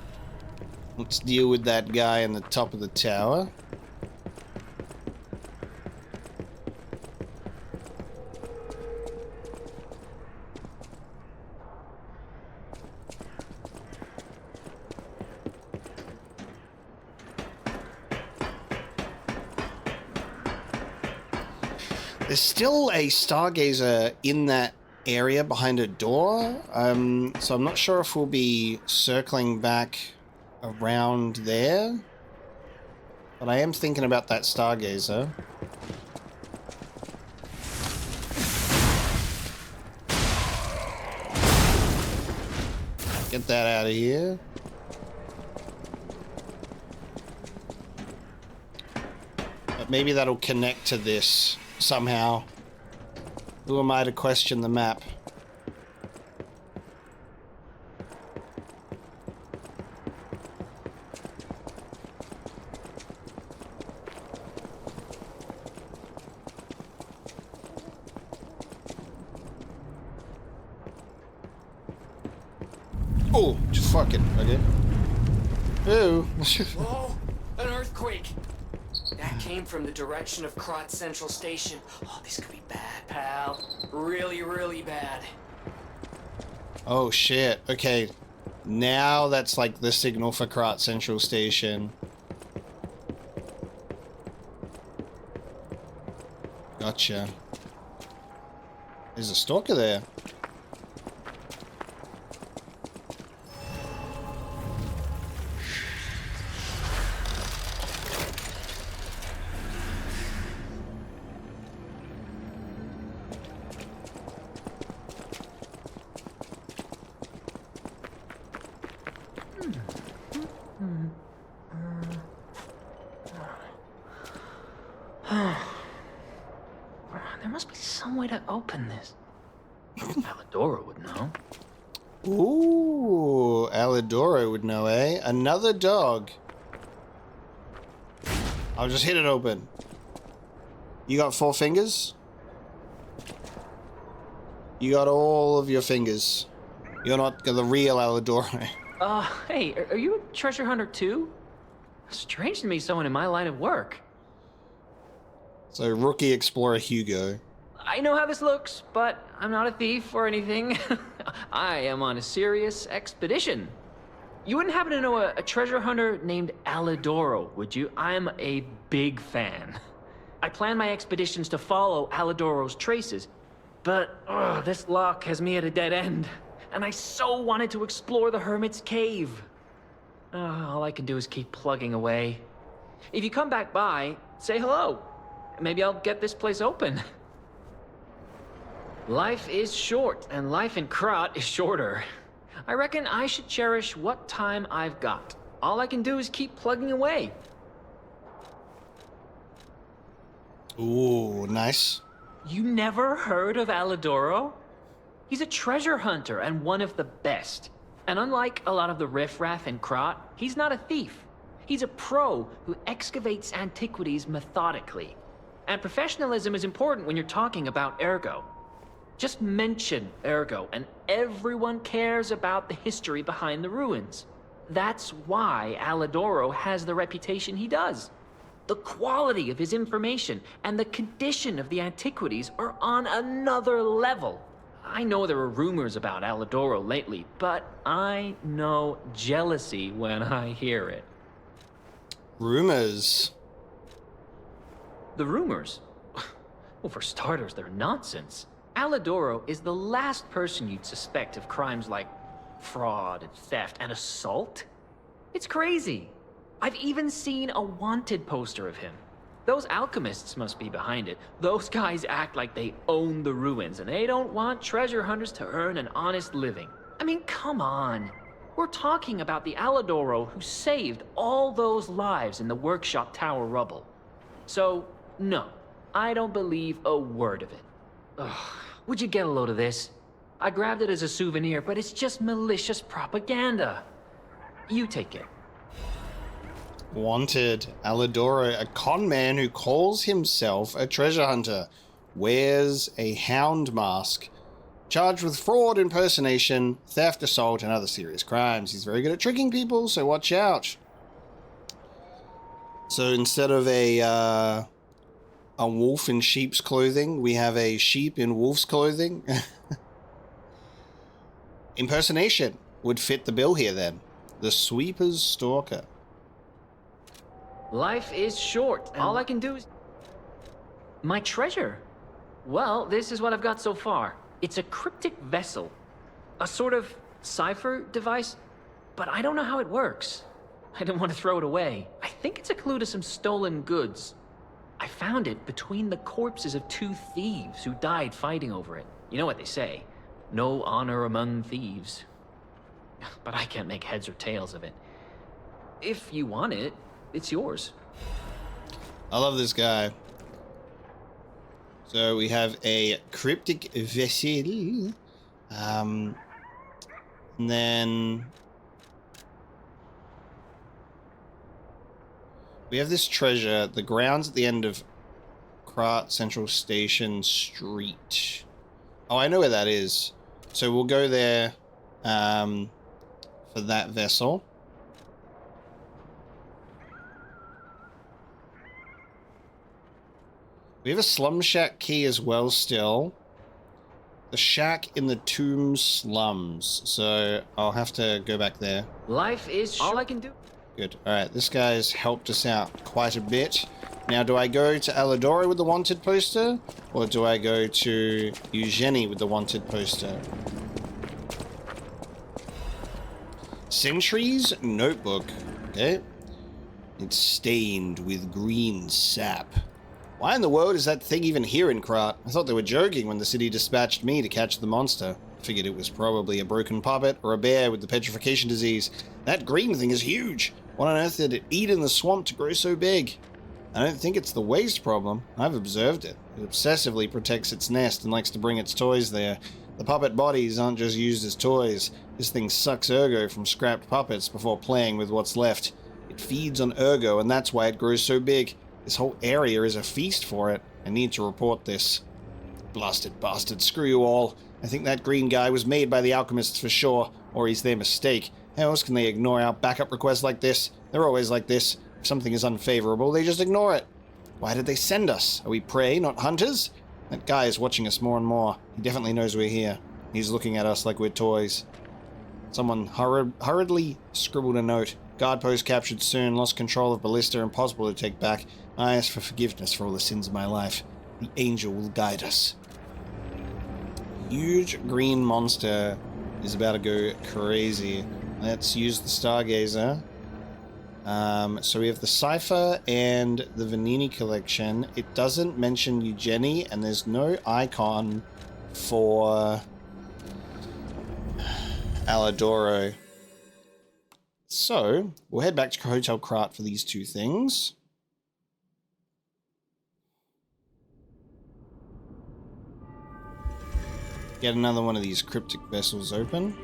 Let's deal with that guy in the top of the tower. There's still a stargazer in that area behind a door, so I'm not sure if we'll be circling back around there, but I am thinking about that stargazer. Get that out of here. But maybe that'll connect to this somehow. Who am I to question the map? Oh, just fuck it, okay. Ew. Whoa! An earthquake! That came from the direction of Krat Central Station. Oh, this could be bad, pal. Really, really bad. Oh shit, okay. Now that's like the signal for Krat Central Station. Gotcha. There's a stalker there. There must be some way to open this. Alidoro would know. Ooh, Alidoro would know, eh? Another dog. I'll just hit it open. You got 4 fingers? You got all of your fingers. You're not the real Alidoro. Hey, are you a treasure hunter too? Strange to meet someone in my line of work. So, rookie explorer Hugo. I know how this looks, but I'm not a thief or anything. I am on a serious expedition. You wouldn't happen to know a treasure hunter named Alidoro, would you? I'm a big fan. I plan my expeditions to follow Alidoro's traces, but this lock has me at a dead end, and I so wanted to explore the Hermit's Cave. All I can do is keep plugging away. If you come back by, say hello. Maybe I'll get this place open. Life is short, and life in Krat is shorter. I reckon I should cherish what time I've got. All I can do is keep plugging away. Ooh, nice. You never heard of Alidoro? He's a treasure hunter and one of the best. And unlike a lot of the riffraff in Krat, he's not a thief. He's a pro who excavates antiquities methodically. And professionalism is important when you're talking about Ergo. Just mention Ergo, and everyone cares about the history behind the ruins. That's why Alidoro has the reputation he does. The quality of his information and the condition of the antiquities are on another level. I know there are rumors about Alidoro lately, but I know jealousy when I hear it. Rumors. The rumors? Well, for starters, they're nonsense. Alidoro is the last person you'd suspect of crimes like fraud and theft and assault. It's crazy. I've even seen a wanted poster of him. Those alchemists must be behind it. Those guys act like they own the ruins, and they don't want treasure hunters to earn an honest living. I mean, come on. We're talking about the Alidoro who saved all those lives in the workshop tower rubble. So, no, I don't believe a word of it. Ugh, would you get a load of this? I grabbed it as a souvenir, but it's just malicious propaganda. You take it. Wanted. Alidoro, a con man who calls himself a treasure hunter, wears a hound mask, charged with fraud, impersonation, theft, assault, and other serious crimes. He's very good at tricking people, so watch out. So instead of a wolf in sheep's clothing, we have a sheep in wolf's clothing. Impersonation would fit the bill here then. The Sweeper's Stalker. Life is short. All I can do is... My treasure? Well, this is what I've got so far. It's a cryptic vessel. A sort of cipher device, but I don't know how it works. I don't want to throw it away. I think it's a clue to some stolen goods. I found it between the corpses of 2 thieves who died fighting over it. You know what they say, no honor among thieves. But I can't make heads or tails of it. If you want it, it's yours. I love this guy. So we have a cryptic vessel. And then we have this treasure, the grounds at the end of Krat Central Station Street. Oh, I know where that is. So we'll go there for that vessel. We have a slum shack key as well still. The shack in the tomb slums. So I'll have to go back there. Life is all I can do. Good. Alright, this guy's helped us out quite a bit. Now, do I go to Alidoro with the wanted poster? Or do I go to Eugenie with the wanted poster? Sentry's notebook. Okay. It's stained with green sap. Why in the world is that thing even here in Krat? I thought they were joking when the city dispatched me to catch the monster. Figured it was probably a broken puppet or a bear with the petrification disease. That green thing is huge. What on earth did it eat in the swamp to grow so big? I don't think it's the waste problem. I've observed it. It obsessively protects its nest and likes to bring its toys there. The puppet bodies aren't just used as toys. This thing sucks ergo from scrapped puppets before playing with what's left. It feeds on ergo, and that's why it grows so big. This whole area is a feast for it. I need to report this. Blasted bastard, screw you all. I think that green guy was made by the Alchemists for sure, or he's their mistake. How else can they ignore our backup requests like this? They're always like this. If something is unfavorable, they just ignore it. Why did they send us? Are we prey, not hunters? That guy is watching us more and more. He definitely knows we're here. He's looking at us like we're toys. Someone hurriedly scribbled a note. Guard post captured soon, lost control of ballista, impossible to take back. I ask for forgiveness for all the sins of my life. The angel will guide us. Huge green monster is about to go crazy. Let's use the Stargazer. So we have the Cypher and the Vanini collection. It doesn't mention Eugenie, and there's no icon for Alidoro. So we'll head back to Hotel Krat for these two things. Get another one of these cryptic vessels open.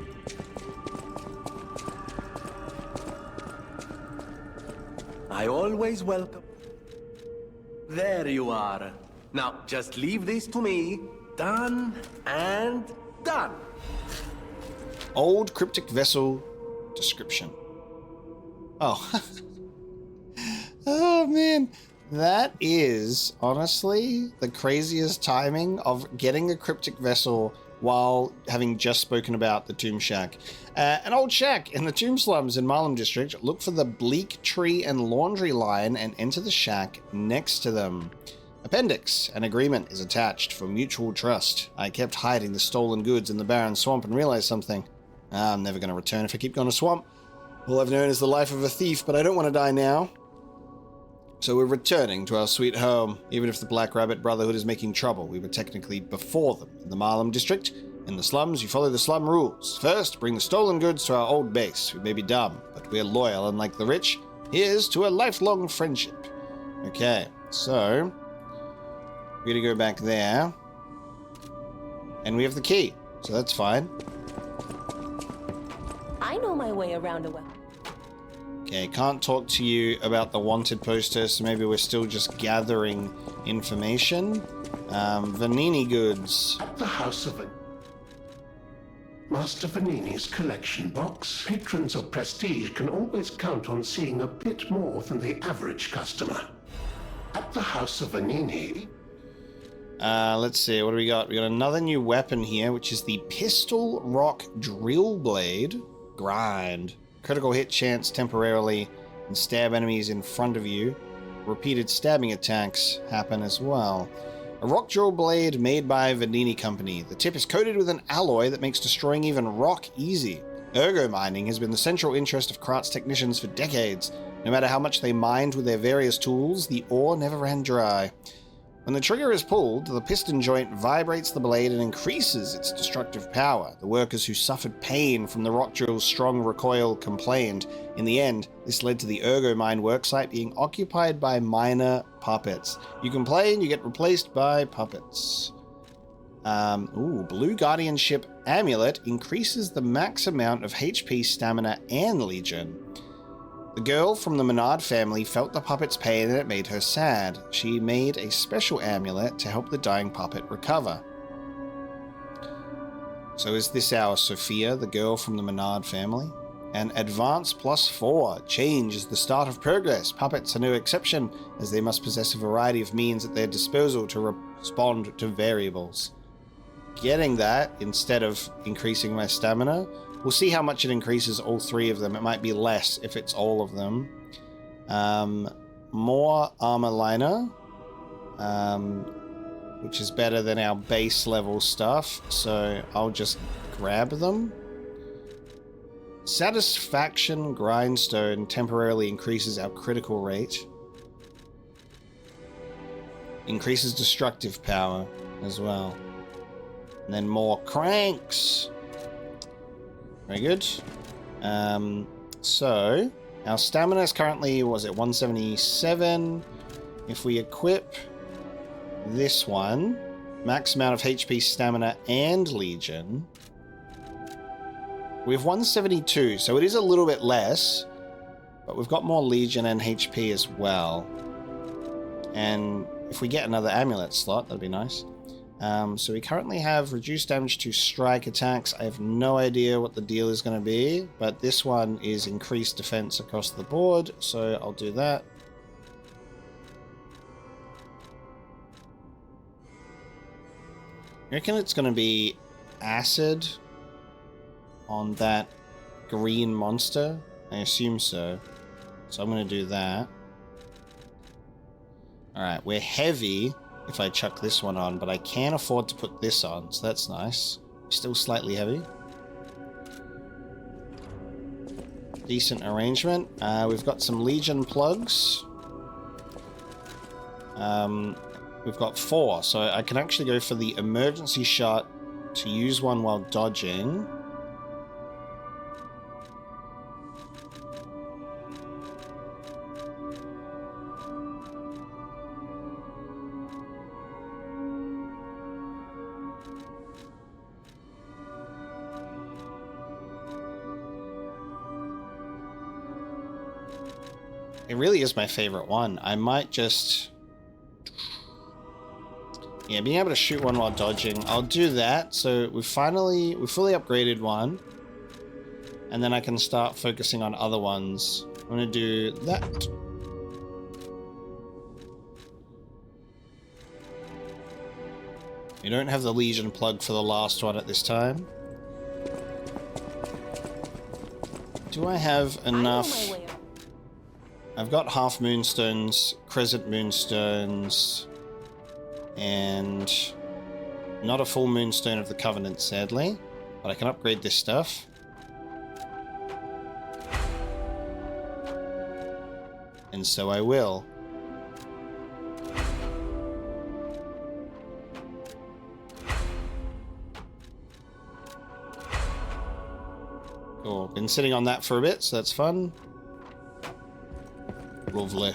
I always welcome. There you are. Now, just leave this to me. Done and done. Old cryptic vessel description. Oh. Oh, man. That is, honestly, the craziest timing of getting a cryptic vessel while having just spoken about the Tomb Shack. An old shack in the Tomb Slums in Marlem District. Look for the Bleak Tree and Laundry line and enter the shack next to them. Appendix. An agreement is attached for mutual trust. I kept hiding the stolen goods in the barren swamp and realized something. I'm never going to return if I keep going to swamp. All I've known is the life of a thief, but I don't want to die now. So we're returning to our sweet home. Even if the Black Rabbit Brotherhood is making trouble, we were technically before them. In the Marlem District, in the slums, you follow the slum rules. First, bring the stolen goods to our old base. We may be dumb, but we're loyal, unlike the rich. Here's to a lifelong friendship. Okay, so we're going to go back there. And we have the key, so that's fine. I know my way around a well. Okay, can't talk to you about the wanted poster, so maybe we're still just gathering information. Vanini goods. At the House of Master Vanini's collection box. Patrons of prestige can always count on seeing a bit more than the average customer. At the House of Vanini. Let's see, what do we got? We got another new weapon here, which is the Pistol Rock Drill Blade. Grind. Critical hit chance temporarily and stab enemies in front of you. Repeated stabbing attacks happen as well. A rock drill blade made by Vanini Company. The tip is coated with an alloy that makes destroying even rock easy. Ergo mining has been the central interest of Krat's technicians for decades. No matter how much they mined with their various tools, the ore never ran dry. When the trigger is pulled, the piston joint vibrates the blade and increases its destructive power. The workers who suffered pain from the rock drill's strong recoil complained. In the end, this led to the Ergo mine worksite being occupied by minor puppets. You complain, you get replaced by puppets. Blue Guardianship Amulet increases the max amount of HP, stamina, and Legion. The girl from the Menard family felt the puppet's pain and it made her sad. She made a special amulet to help the dying puppet recover. So is this our Sophia, the girl from the Menard family? An advance +4. Change is the start of progress. Puppets are no exception, as they must possess a variety of means at their disposal to respond to variables. Getting that instead of increasing my stamina. We'll see how much it increases all three of them. It might be less if it's all of them. More armor liner, which is better than our base level stuff. So I'll just grab them. Satisfaction Grindstone temporarily increases our critical rate. Increases destructive power as well. And then more cranks. Very good. So, our stamina is currently, was it 177? If we equip this one, max amount of HP, stamina, and Legion, we have 172, so it is a little bit less, but we've got more Legion and HP as well. And if we get another amulet slot, that'd be nice. So we currently have reduced damage to strike attacks. I have no idea what the deal is going to be, but this one is increased defense across the board, so I'll do that. I reckon it's going to be acid on that green monster. I assume so. So I'm going to do that. Alright, we're heavy if I chuck this one on, but I can afford to put this on, so that's nice. Still slightly heavy. Decent arrangement. We've got some Legion plugs. We've got 4, so I can actually go for the emergency shot to use one while dodging. It really is my favorite one. I might just... yeah, being able to shoot one while dodging. I'll do that. So we fully upgraded one. And then I can start focusing on other ones. I'm going to do that. We don't have the Legion plug for the last one at this time. Do I have enough? I've got half moonstones, crescent moonstones, and not a full moonstone of the Covenant, sadly, but I can upgrade this stuff. And so I will. Cool, been sitting on that for a bit, so that's fun. Lovely.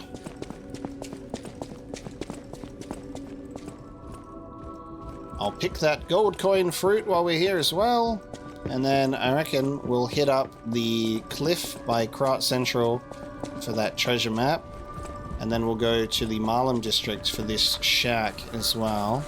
I'll pick that gold coin fruit while we're here as well. And then I reckon we'll hit up the cliff by Krat Central for that treasure map. And then we'll go to the Marlem district for this shack as well.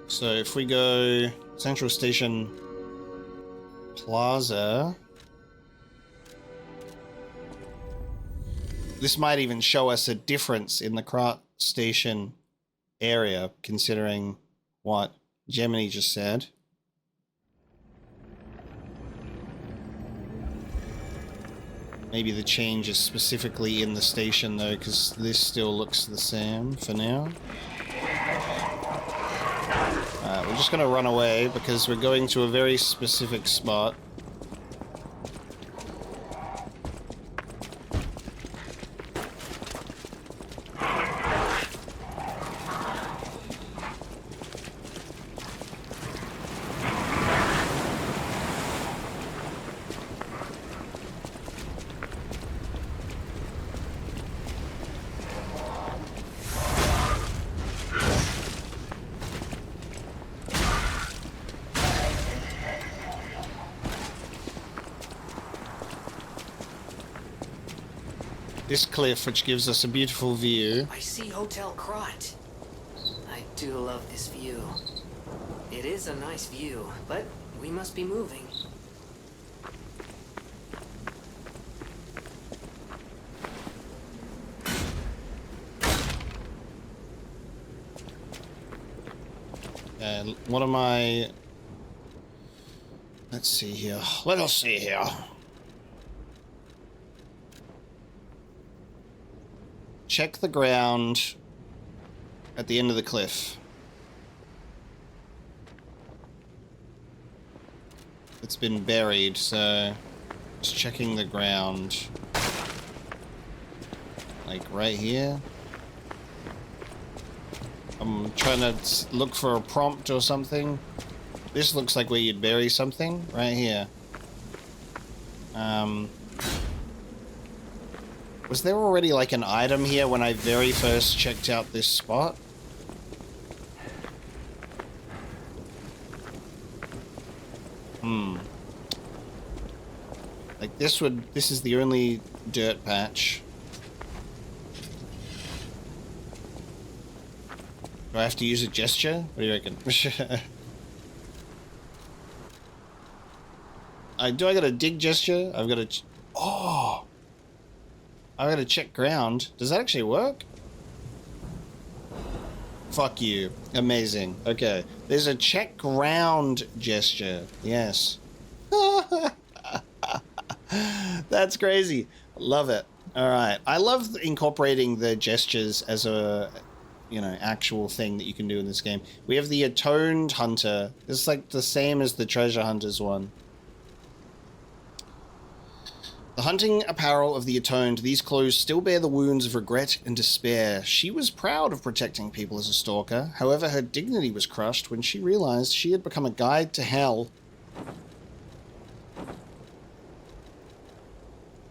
So if we go Central Station Plaza, this might even show us a difference in the Krat Station area, considering what Gemini just said. Maybe the change is specifically in the station though, because this still looks the same for now. We're just gonna run away because we're going to a very specific spot. This cliff, which gives us a beautiful view. I see Hotel Krat. I do love this view. It is a nice view, but we must be moving. And what am I... Let's see here. Let us see here. Check the ground at the end of the cliff. It's been buried, so just checking the ground. Like right here. I'm trying to look for a prompt or something. This looks like where you'd bury something, right here. Was there already like an item here when I very first checked out this spot? Like this is the only dirt patch. Do I have to use a gesture? What do you reckon? Do I got a dig gesture? I've got to... Oh! I gotta check ground. Does that actually work? Fuck you. Amazing. Okay. There's a check ground gesture. Yes. That's crazy. Love it. Alright. I love incorporating the gestures as a, you know, actual thing that you can do in this game. We have the Atoned Hunter. It's like the same as the Treasure Hunters one. The hunting apparel of the Atoned, these clothes still bear the wounds of regret and despair. She was proud of protecting people as a stalker. However, her dignity was crushed when she realized she had become a guide to hell.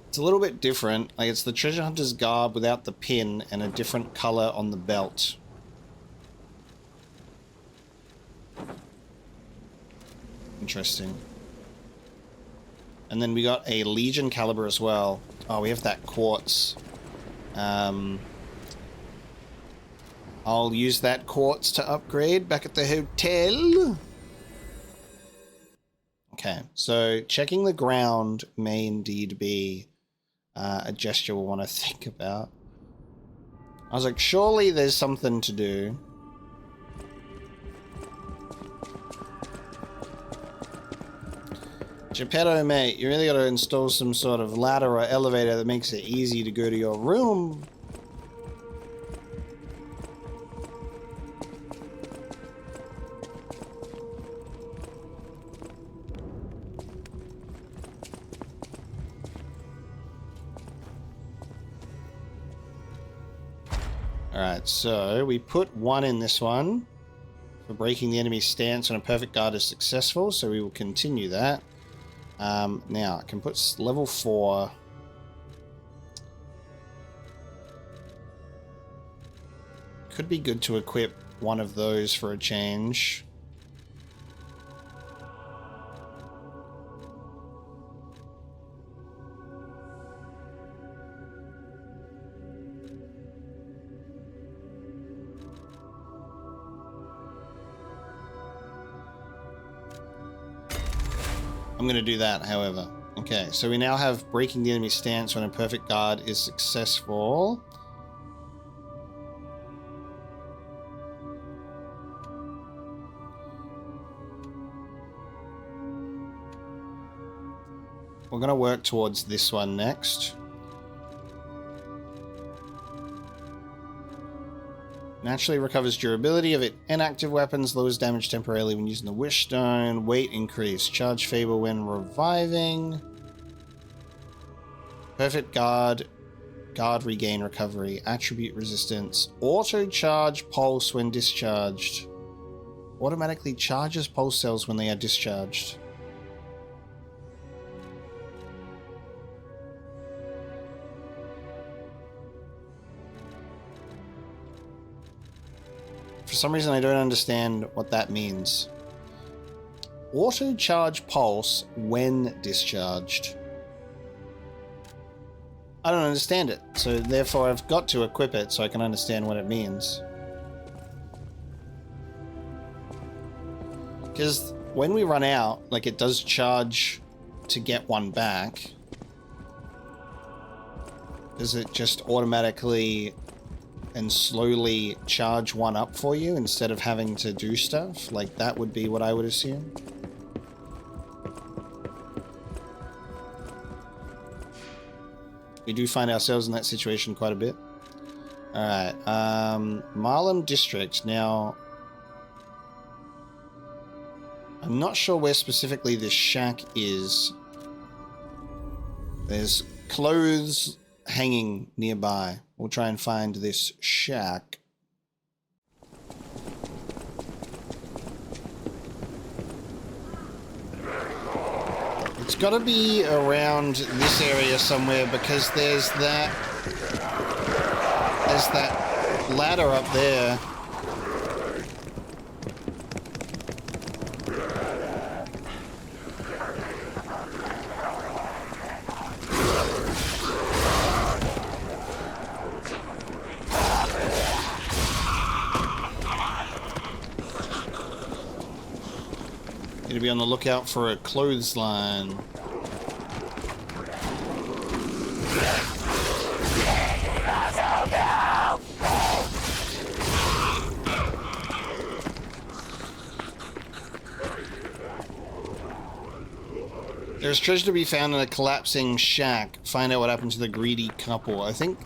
It's a little bit different. Like, it's the treasure hunter's garb without the pin and a different color on the belt. Interesting. And then we got a Legion caliber as well. Oh, we have that quartz. I'll use that quartz to upgrade back at the hotel. Okay, so checking the ground may indeed be a gesture we'll want to think about. I was like, surely there's something to do. Geppetto, mate, you really got to install some sort of ladder or elevator that makes it easy to go to your room. Alright, so we put 1 in this one for breaking the enemy's stance on a perfect guard is successful, so we will continue that. Now, I can put level 4. Could be good to equip one of those for a change. I'm going to do that, however. Okay, so we now have breaking the enemy's stance when a perfect guard is successful. we're going to work towards this one next. Naturally recovers durability of inactive weapons, lowers damage temporarily when using the Wish Stone, weight increase, charge favor when reviving, perfect guard regain recovery, attribute resistance, auto charge pulse when discharged, automatically charges pulse cells when they are discharged. For some reason, I don't understand what that means. Auto charge pulse when discharged. I don't understand it, so therefore I've got to equip it so I can understand what it means. Because when we run out, like, it does charge to get one back. Does it just automatically and slowly charge one up for you instead of having to do stuff? Like, that would be what I would assume. We do find ourselves in that situation quite a bit. Alright, Marlem District. Now, I'm not sure where specifically this shack is. There's clothes hanging nearby. We'll try and find this shack. It's got to be around this area somewhere because there's that ladder up there. Need to be on the lookout for a clothesline. There's treasure to be found in a collapsing shack. Find out what happened to the greedy couple. I think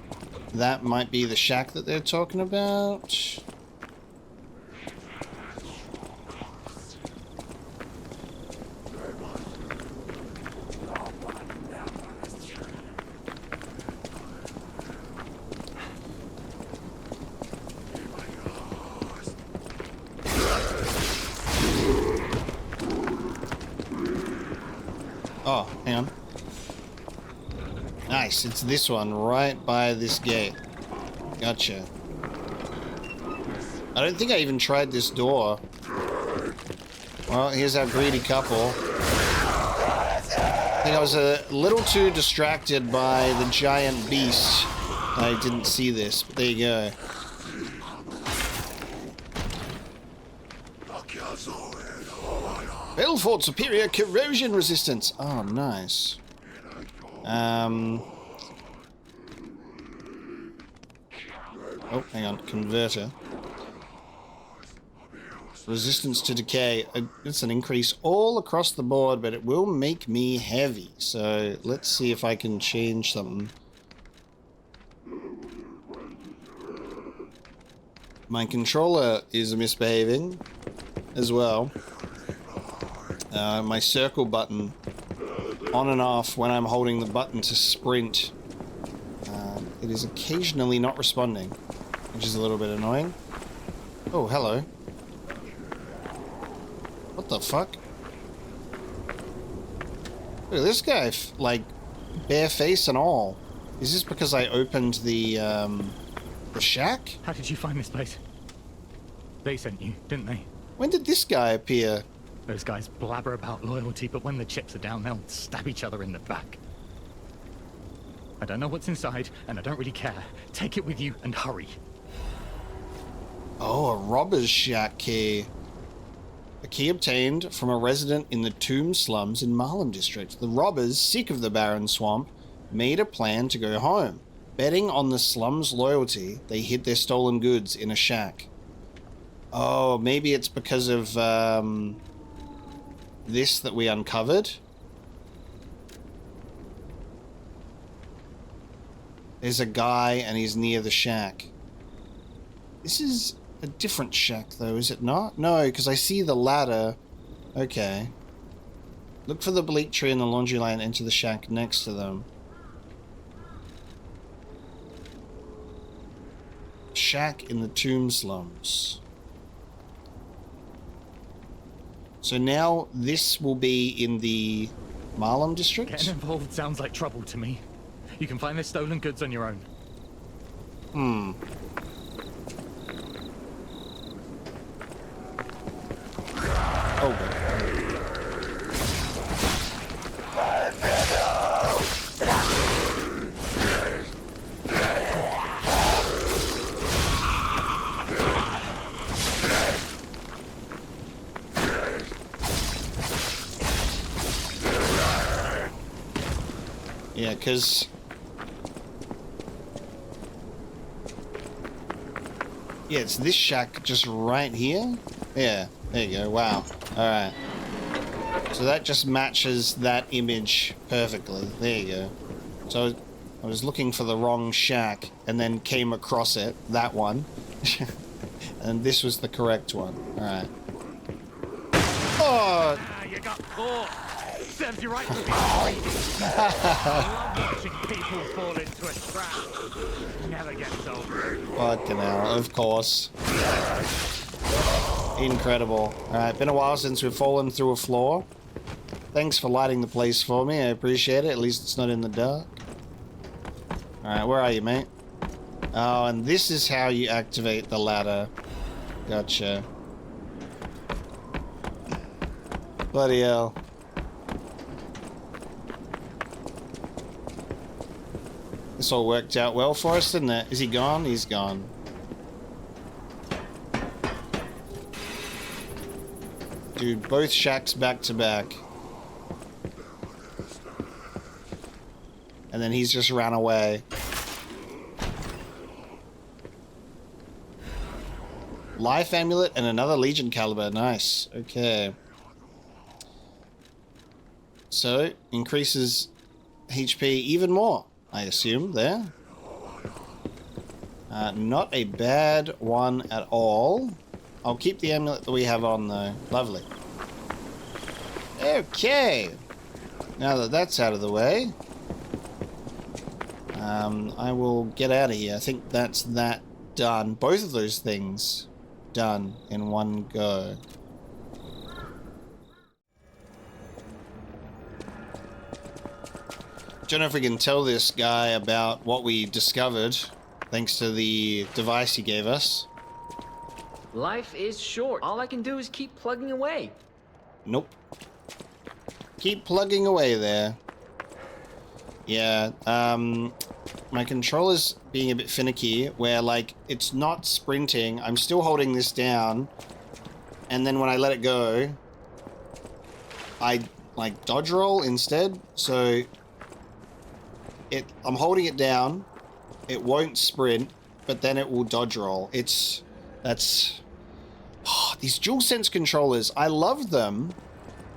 that might be the shack that they're talking about. Oh, hang on. Nice, it's this one, right by this gate. Gotcha. I don't think I even tried this door. Well, here's our greedy couple. I think I was a little too distracted by the giant beast. I didn't see this, but there you go. Belfort superior corrosion resistance. Oh, nice. Oh, hang on. Converter. Resistance to decay. It's an increase all across the board, but it will make me heavy. So let's see if I can change something. My controller is misbehaving as well. My circle button on and off when I'm holding the button to sprint. It is occasionally not responding, which is a little bit annoying. Oh, hello. What the fuck? Look at this guy, like, bare face and all. Is this because I opened the shack? How did you find this place? They sent you, didn't they? When did this guy appear? Those guys blabber about loyalty, but when the chips are down, they'll stab each other in the back. I don't know what's inside, and I don't really care. Take it with you and hurry. Oh, a robber's shack key. A key obtained from a resident in the Tomb slums in Marlem District. The robbers, sick of the barren swamp, made a plan to go home. Betting on the slums' loyalty, they hid their stolen goods in a shack. Oh, maybe it's because of this that we uncovered. There's a guy and he's near the shack. This is a different shack though, is it not? No, because I see the ladder. Okay. Look for the bleak tree and the laundry line, enter the shack next to them. Shack in the tomb slums. So now this will be in the Marlem district? Getting involved sounds like trouble to me. You can find the stolen goods on your own. Oh, God. Yeah, because... Yeah, it's this shack just right here. Yeah, there you go. Wow. Alright. So that just matches that image perfectly. There you go. So I was looking for the wrong shack and then came across it, that one. And this was the correct one. Alright. Oh! You got caught! Serves you right to be greedy. I love watching people fall into a trap. Never gets old. Fucking hell, of course. Incredible. Alright, been a while since we've fallen through a floor. Thanks for lighting the place for me, I appreciate it. At least it's not in the dark. Alright, where are you, mate? Oh, and this is how you activate the ladder. Gotcha. Bloody hell. This all worked out well for us, didn't it? Is he gone? He's gone. Dude, both shacks back to back. And then he's just ran away. Life amulet and another Legion caliber. Nice. Okay. So, increases HP even more, I assume, there. Not a bad one at all. I'll keep the amulet that we have on, though. Lovely. Okay. Now that that's out of the way, I will get out of here. I think that's that done. Both of those things done in one go. Don't know if we can tell this guy about what we discovered, thanks to the device he gave us. Life is short. All I can do is keep plugging away. Nope. Keep plugging away there. Yeah, my controller's being a bit finicky, where, like, it's not sprinting. I'm still holding this down, and then when I let it go, I, like, dodge roll instead, so... I'm holding it down, it won't sprint, but then it will dodge roll. That's... Oh, these DualSense controllers, I love them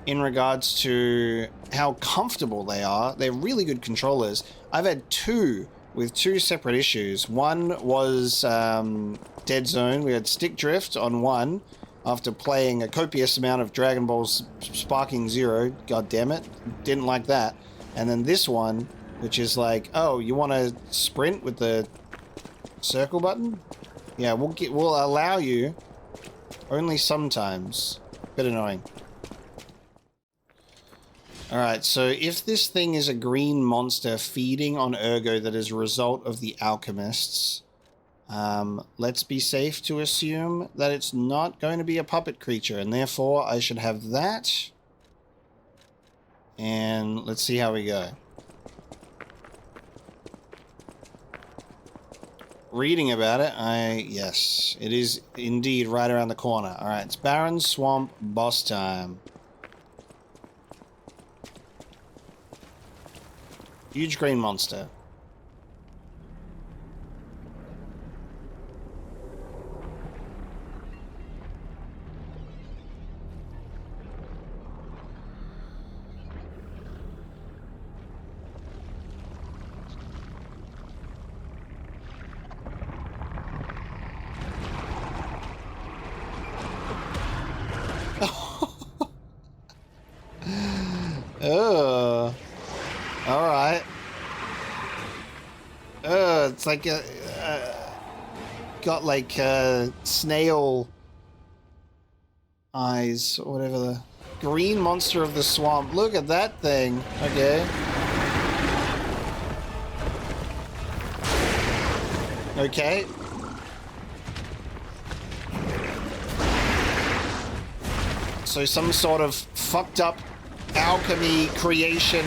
in regards to how comfortable they are. They're really good controllers. I've had two with two separate issues. One was Dead Zone. We had stick drift on one after playing a copious amount of Dragon Ball Sparking Zero. God damn it. Didn't like that. And then this one, which is like, oh, you want to sprint with the circle button? Yeah, we'll allow you only sometimes. Bit annoying. Alright, so if this thing is a green monster feeding on Ergo that is a result of the Alchemists, let's be safe to assume that it's not going to be a puppet creature, and therefore I should have that. And let's see how we go. Reading about it, yes, it is indeed right around the corner. Alright, it's Barren Swamp boss time. Huge green monster. like got like snail eyes or whatever. The green monster of the swamp. Look at that thing. Okay. Okay. So some sort of fucked up alchemy creation.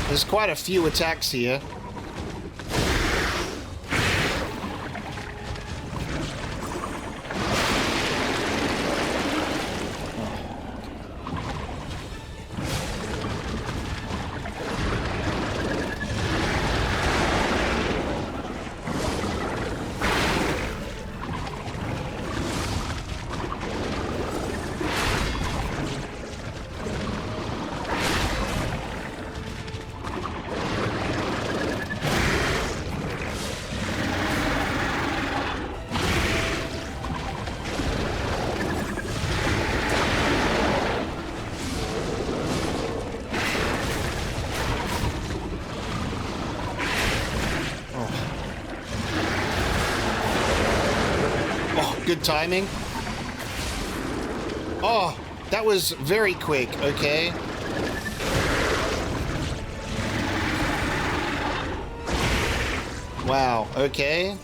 There's quite a few attacks here. Good timing. Oh, that was very quick, okay. Wow, okay.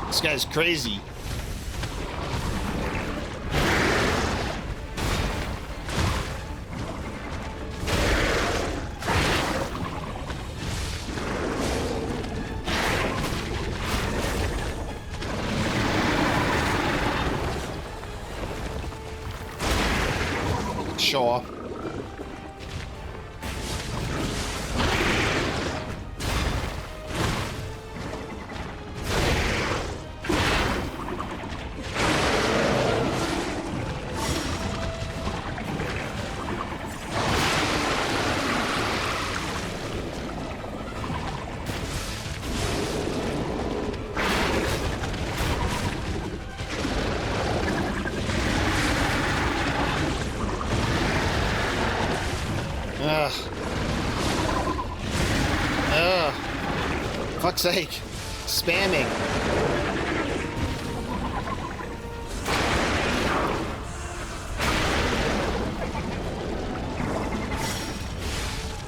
This guy's crazy. Sure. Fuck's sake. Spamming.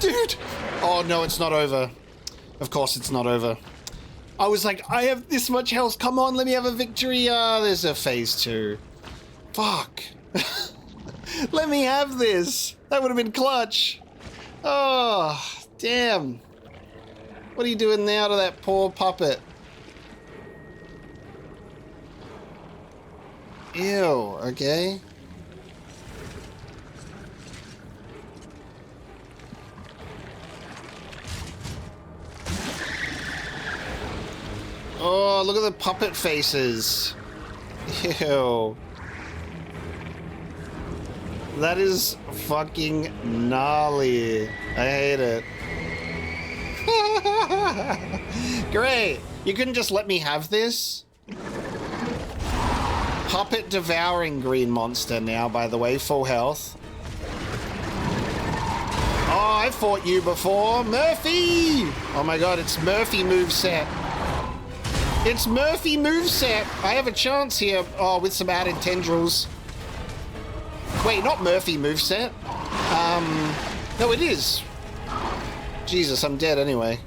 Dude! Oh no, it's not over. Of course it's not over. I was like, I have this much health. Come on, let me have a victory. There's a phase 2. Fuck. Let me have this. That would have been clutch. Oh, damn. What are you doing now to that poor puppet? Ew, okay. Oh, look at the puppet faces. Ew. That is fucking gnarly. I hate it. Great. You couldn't just let me have this? Puppet devouring green monster now, by the way, full health. Oh, I fought you before. Murphy! Oh my god, it's Murphy moveset. It's Murphy moveset. I have a chance here. Oh, with some added tendrils. Wait, not Murphy moveset. No, it is. Jesus, I'm dead anyway.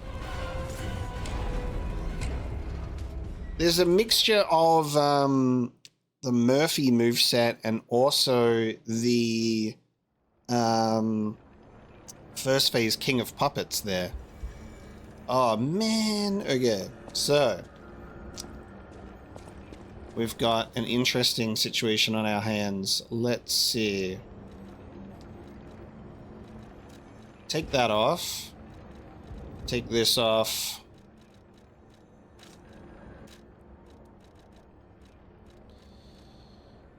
There's a mixture of the Murphy moveset and also the first phase King of Puppets there. Oh, man. Okay, so we've got an interesting situation on our hands. Let's see. take that off. Take this off.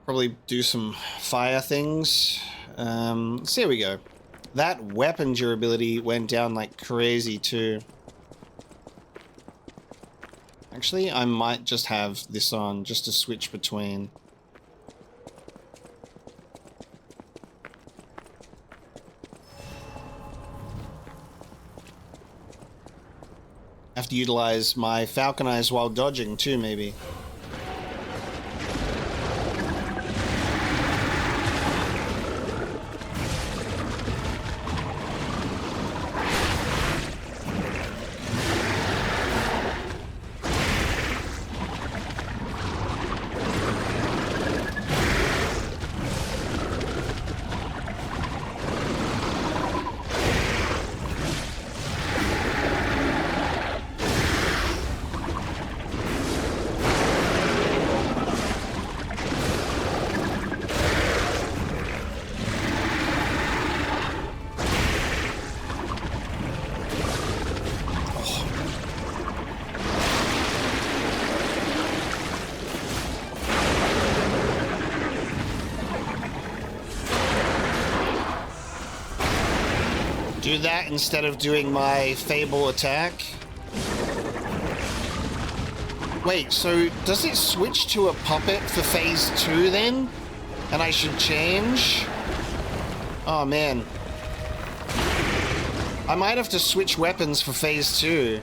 Probably do some fire things. So here we go. That weapon durability went down like crazy too. Actually, I might just have this on just to switch between. Have to utilize my Falcon Eyes while dodging too, maybe. Do that instead of doing my Fable attack. Wait, so does it switch to a puppet for phase 2 then? And I should change? Oh man. I might have to switch weapons for phase 2.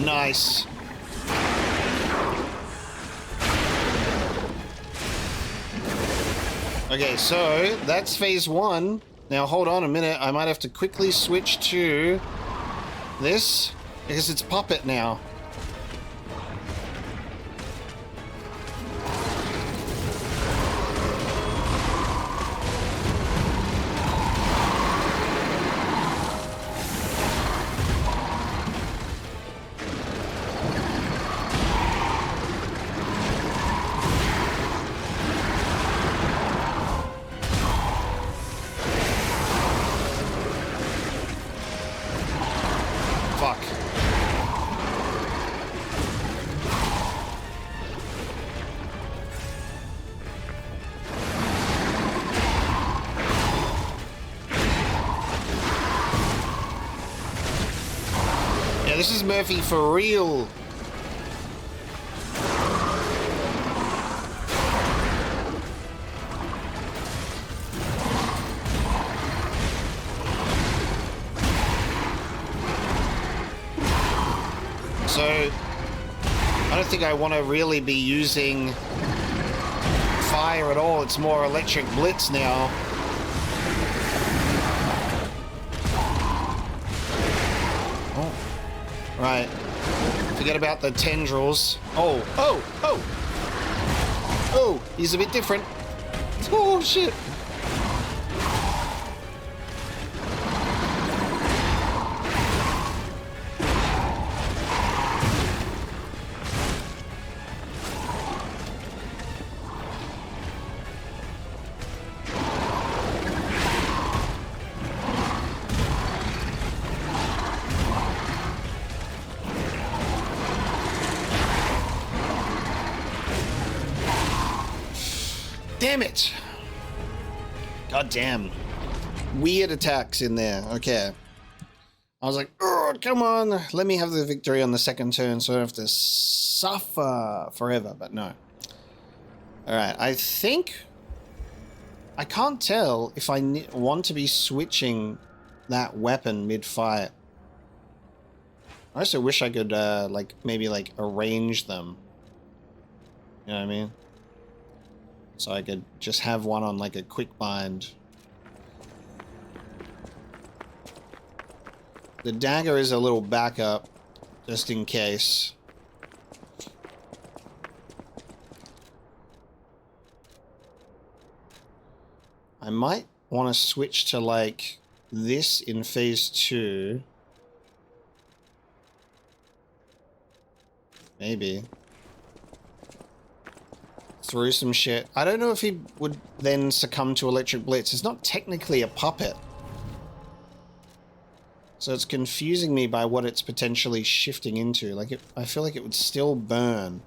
Nice. Okay, so that's phase 1. Now hold on a minute. I might have to quickly switch to this because it's puppet now. This is Murphy for real. So, I don't think I want to really be using fire at all. It's more electric blitz now. Right. Forget about the tendrils. Oh, he's a bit different. Oh, shit. Damn it! God damn. Weird attacks in there. Okay. I was like, oh, come on, let me have the victory on the second turn so I don't have to suffer forever, but no. Alright, I think... I can't tell if I want to be switching that weapon mid-fight. I also wish I could, like, maybe, like, arrange them. You know what I mean? So I could just have one on, like, a quick bind. The dagger is a little backup, just in case. I might want to switch to, like, this in phase 2. Maybe. Through some shit. I don't know if he would then succumb to Electric Blitz. It's not technically a puppet. So it's confusing me by what it's potentially shifting into. Like, I feel like it would still burn.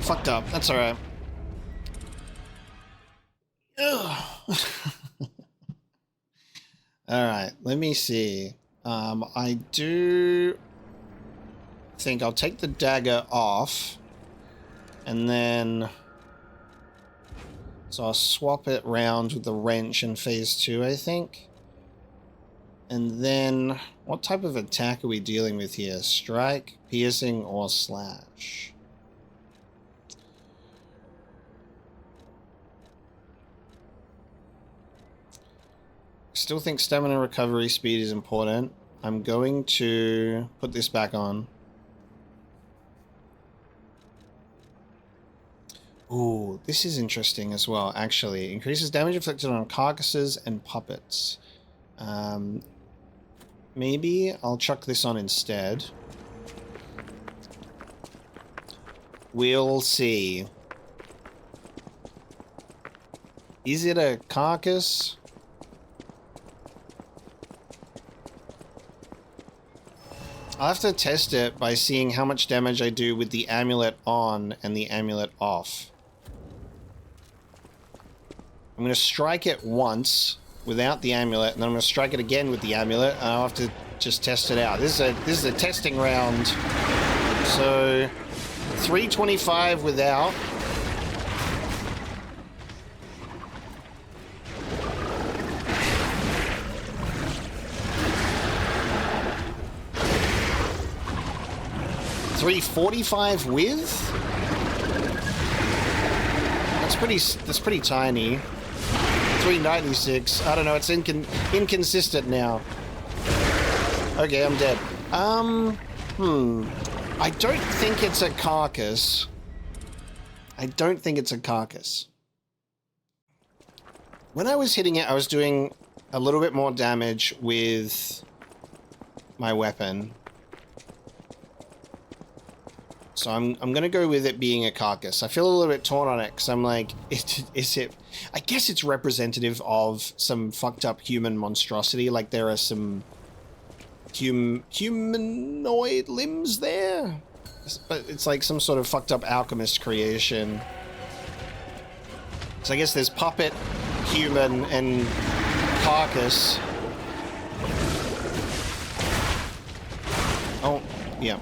Fucked up. That's alright. Alright, let me see. I do think I'll take the dagger off. And then... So I'll swap it round with the wrench in phase 2, I think. And then... What type of attack are we dealing with here? Strike, piercing, or slash? Still think stamina recovery speed is important. I'm going to put this back on. Ooh, this is interesting as well, actually. Increases damage inflicted on carcasses and puppets. Maybe I'll chuck this on instead. We'll see. Is it a carcass? I'll have to test it by seeing how much damage I do with the amulet on and the amulet off. I'm going to strike it once without the amulet, and then I'm going to strike it again with the amulet, and I'll have to just test it out. This is a testing round, so 325 without. $345 with. That's pretty tiny. 396. I don't know. It's inconsistent now. Okay, I'm dead. I don't think it's a carcass. I don't think it's a carcass. When I was hitting it, I was doing a little bit more damage with my weapon. So I'm gonna go with it being a carcass. I feel a little bit torn on it because I'm like, is it? I guess it's representative of some fucked up human monstrosity. Like there are some humanoid limbs there, but it's like some sort of fucked up alchemist creation. So I guess there's puppet, human, and carcass. Oh, yeah.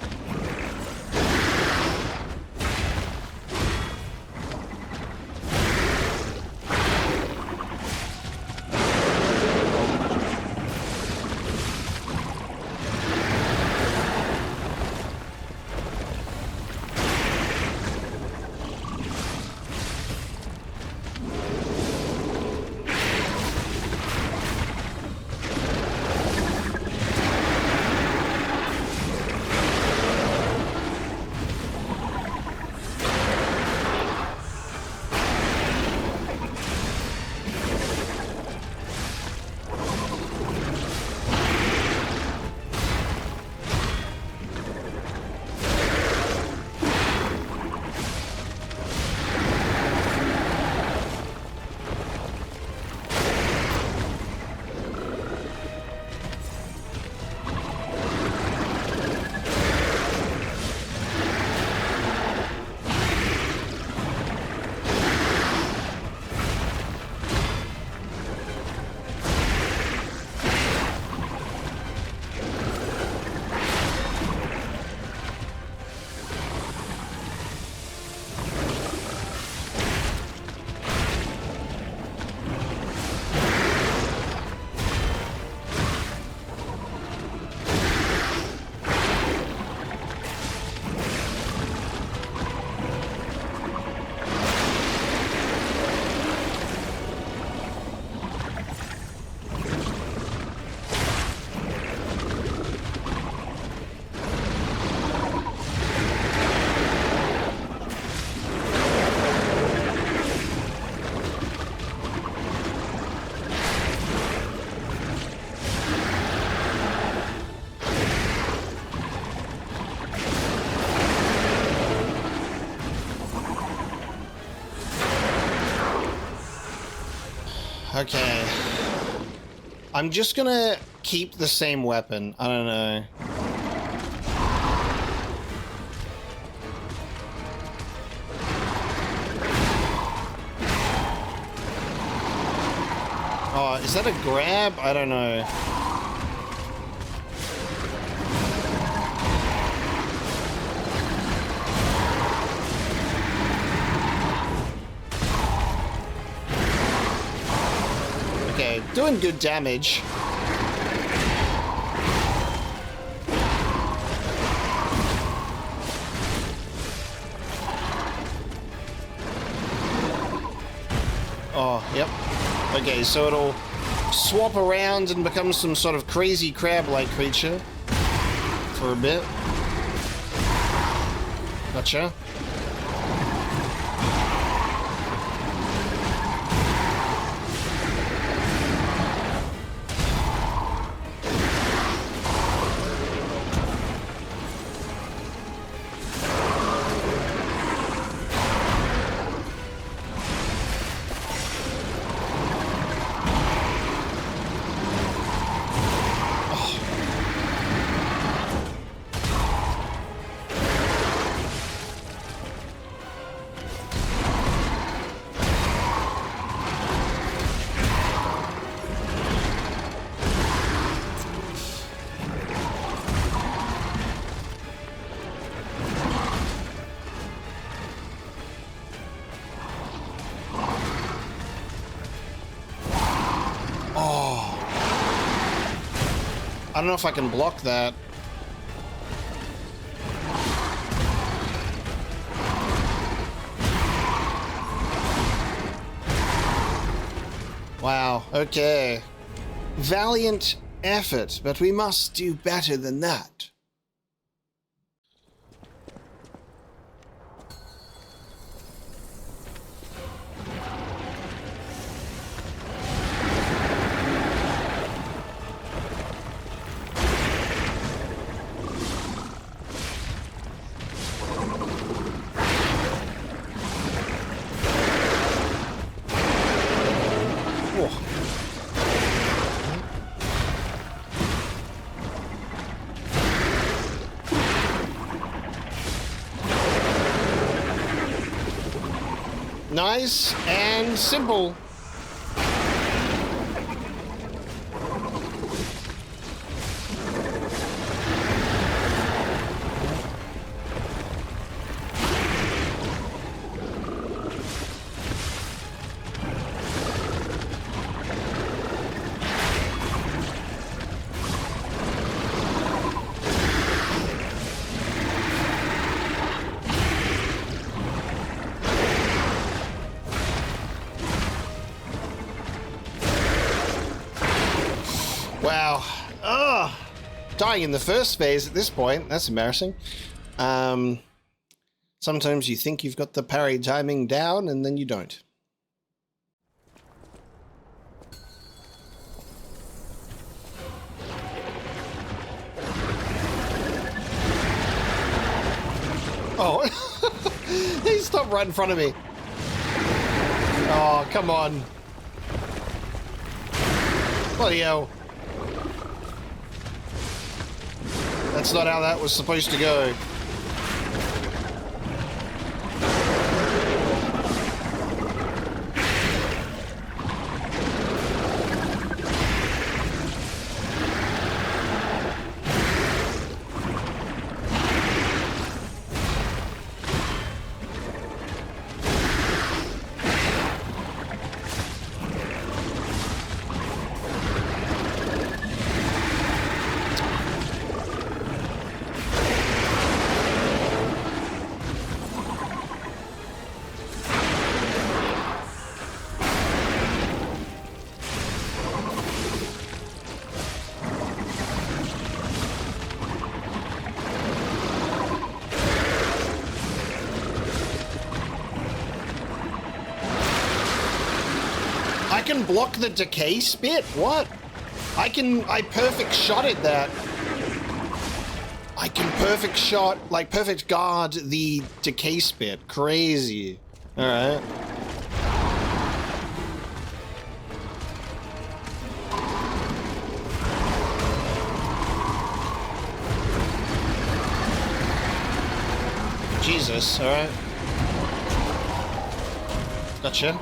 Okay. I'm just gonna keep the same weapon. I don't know. Oh, is that a grab? I don't know. Okay, doing good damage. Oh, yep. Okay, so it'll swap around and become some sort of crazy crab-like creature for a bit. Gotcha. I don't know if I can block that. Wow, okay. Valiant effort, but we must do better than that. Nice and simple. Wow. Ugh. Dying in the first phase at this point. That's embarrassing. Sometimes you think you've got the parry timing down, and then you don't. Oh. He stopped right in front of me. Oh, come on. Bloody hell. That's not how that was supposed to go. I can block the decay spit? What? I perfect shotted that. I can perfect shot, like perfect guard the decay spit. Crazy. Alright. Jesus, alright. Gotcha.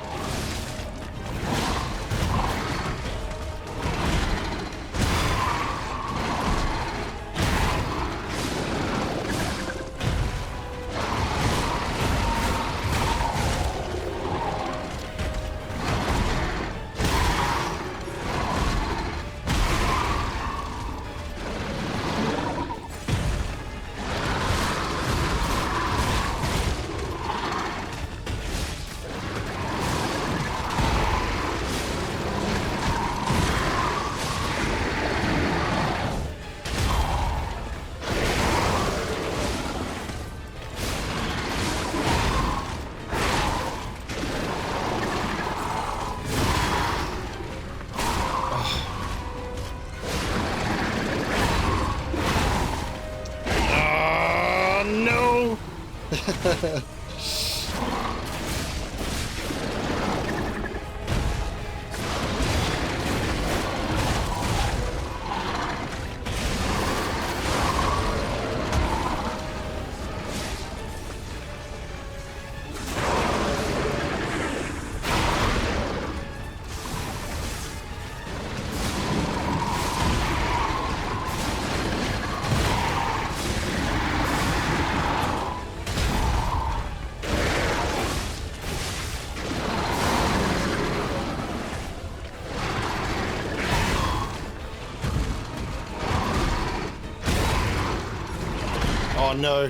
Oh no.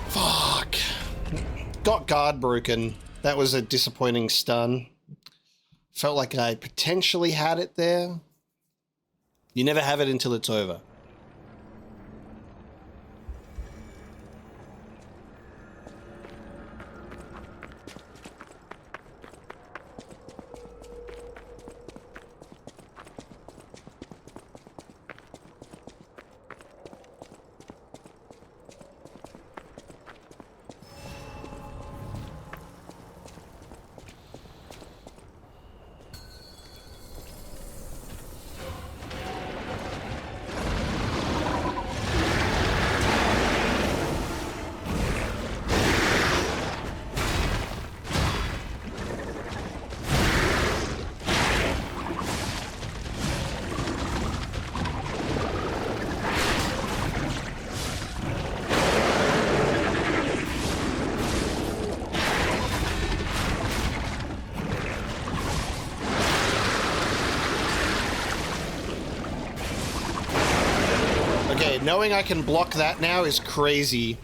Fuck. Got guard broken. That was a disappointing stun. Felt like I potentially had it there. You never have it until it's over. Okay, knowing I can block that now is crazy.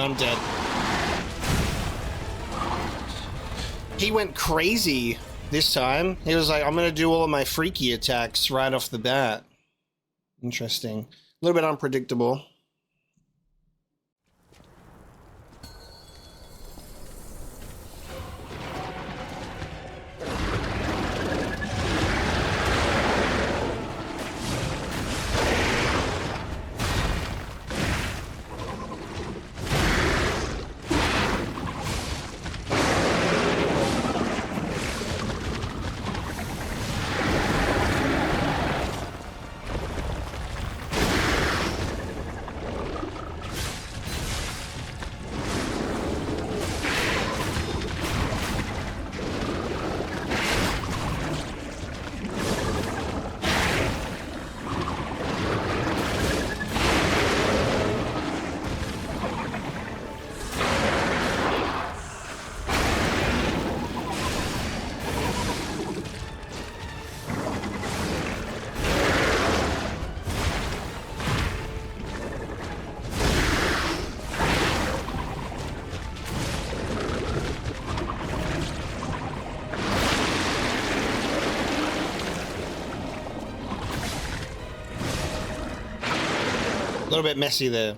I'm dead. He went crazy this time. He was like, I'm going to do all of my freaky attacks right off the bat. Interesting. A little bit unpredictable. A little bit messy there.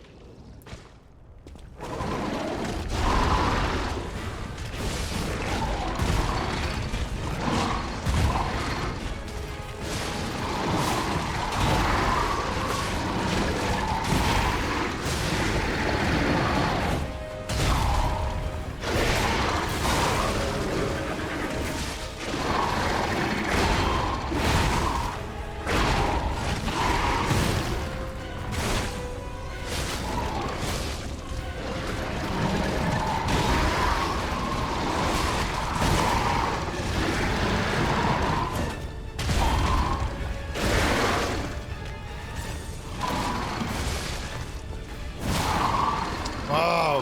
Oh.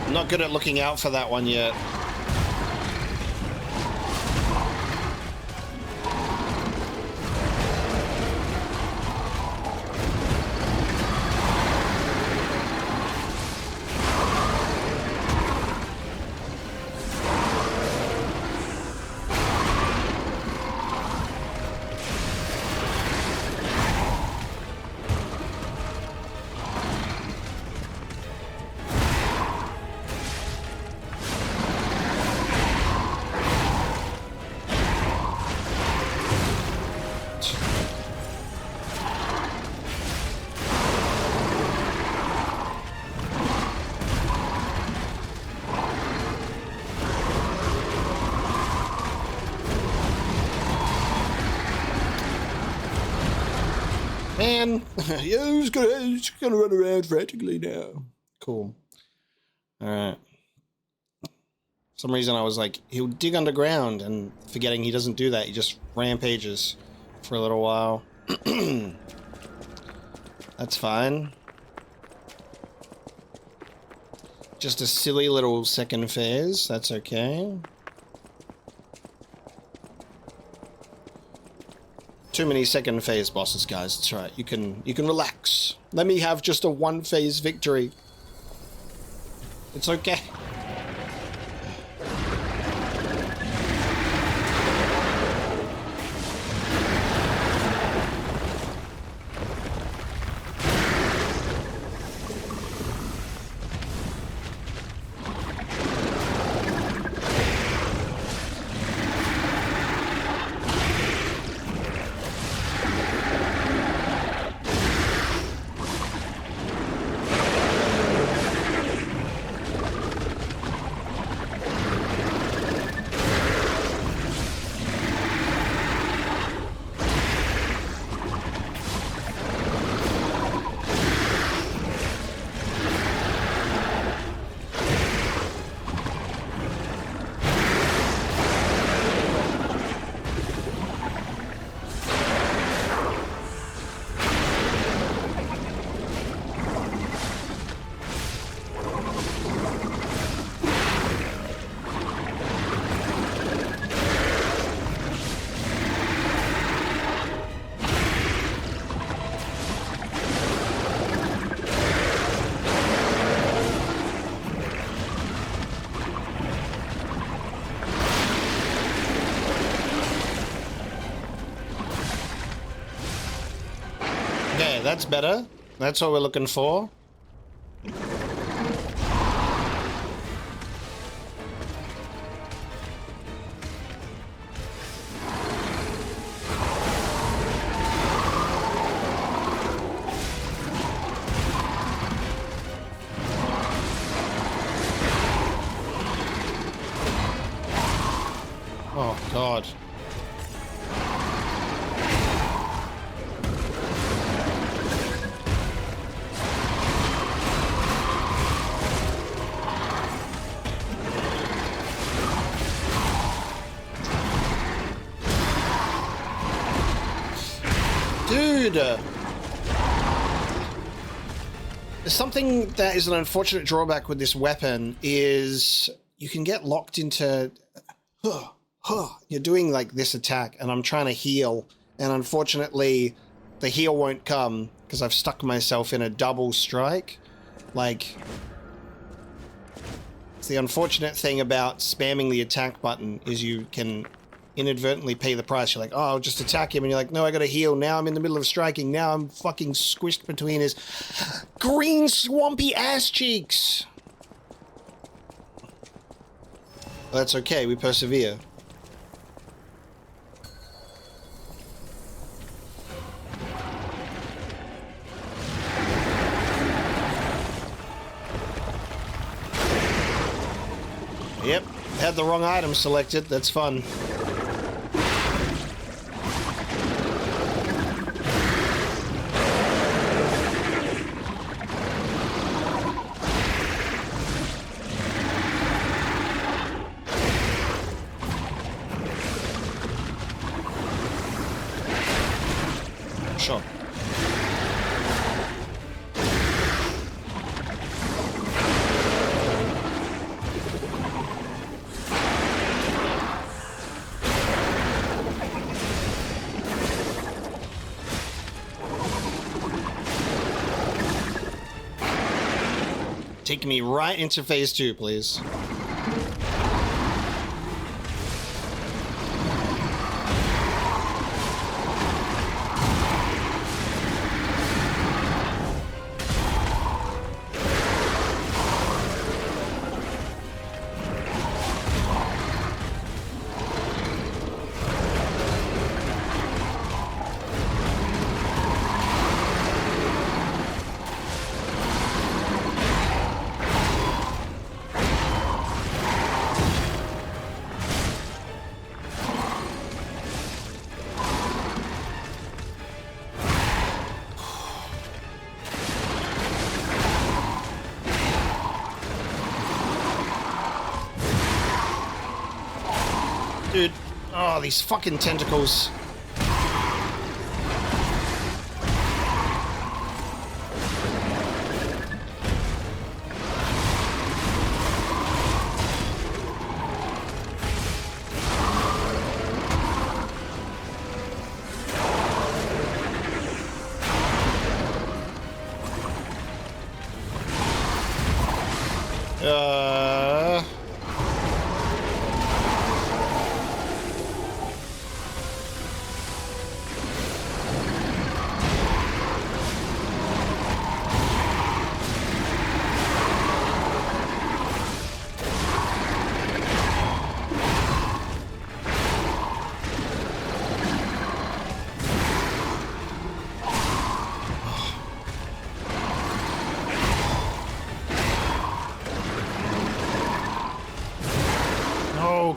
I'm not good at looking out for that one yet. Man, yeah, who's gonna run around frantically now? Cool. Alright. For some reason I was like, he'll dig underground, and forgetting he doesn't do that, he just rampages for a little while. That's fine. Just a silly little second phase, that's okay. Too many second phase bosses, guys. That's right. You can relax. Let me have just a one phase victory. It's okay. That's better. That's what we're looking for. Oh, God. Something that is an unfortunate drawback with this weapon is you can get locked into... You're doing like this attack and I'm trying to heal, and unfortunately the heal won't come because I've stuck myself in a double strike. Like, it's the unfortunate thing about spamming the attack button is you can inadvertently pay the price. You're like, oh, I'll just attack him, and you're like, no, I gotta heal. Now I'm in the middle of striking. Now I'm fucking squished between his green swampy ass cheeks. Well, that's okay, we persevere. Yep, had the wrong item selected. That's fun. Sure. Take me right into phase 2, please. Dude, oh, these fucking tentacles.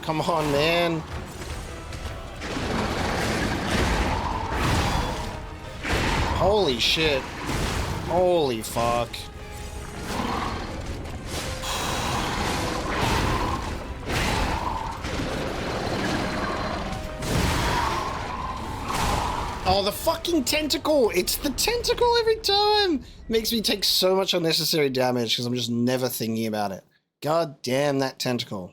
Come on, man. Holy shit. Holy fuck. Oh, the fucking tentacle! It's the tentacle every time! Makes me take so much unnecessary damage because I'm just never thinking about it. God damn that tentacle.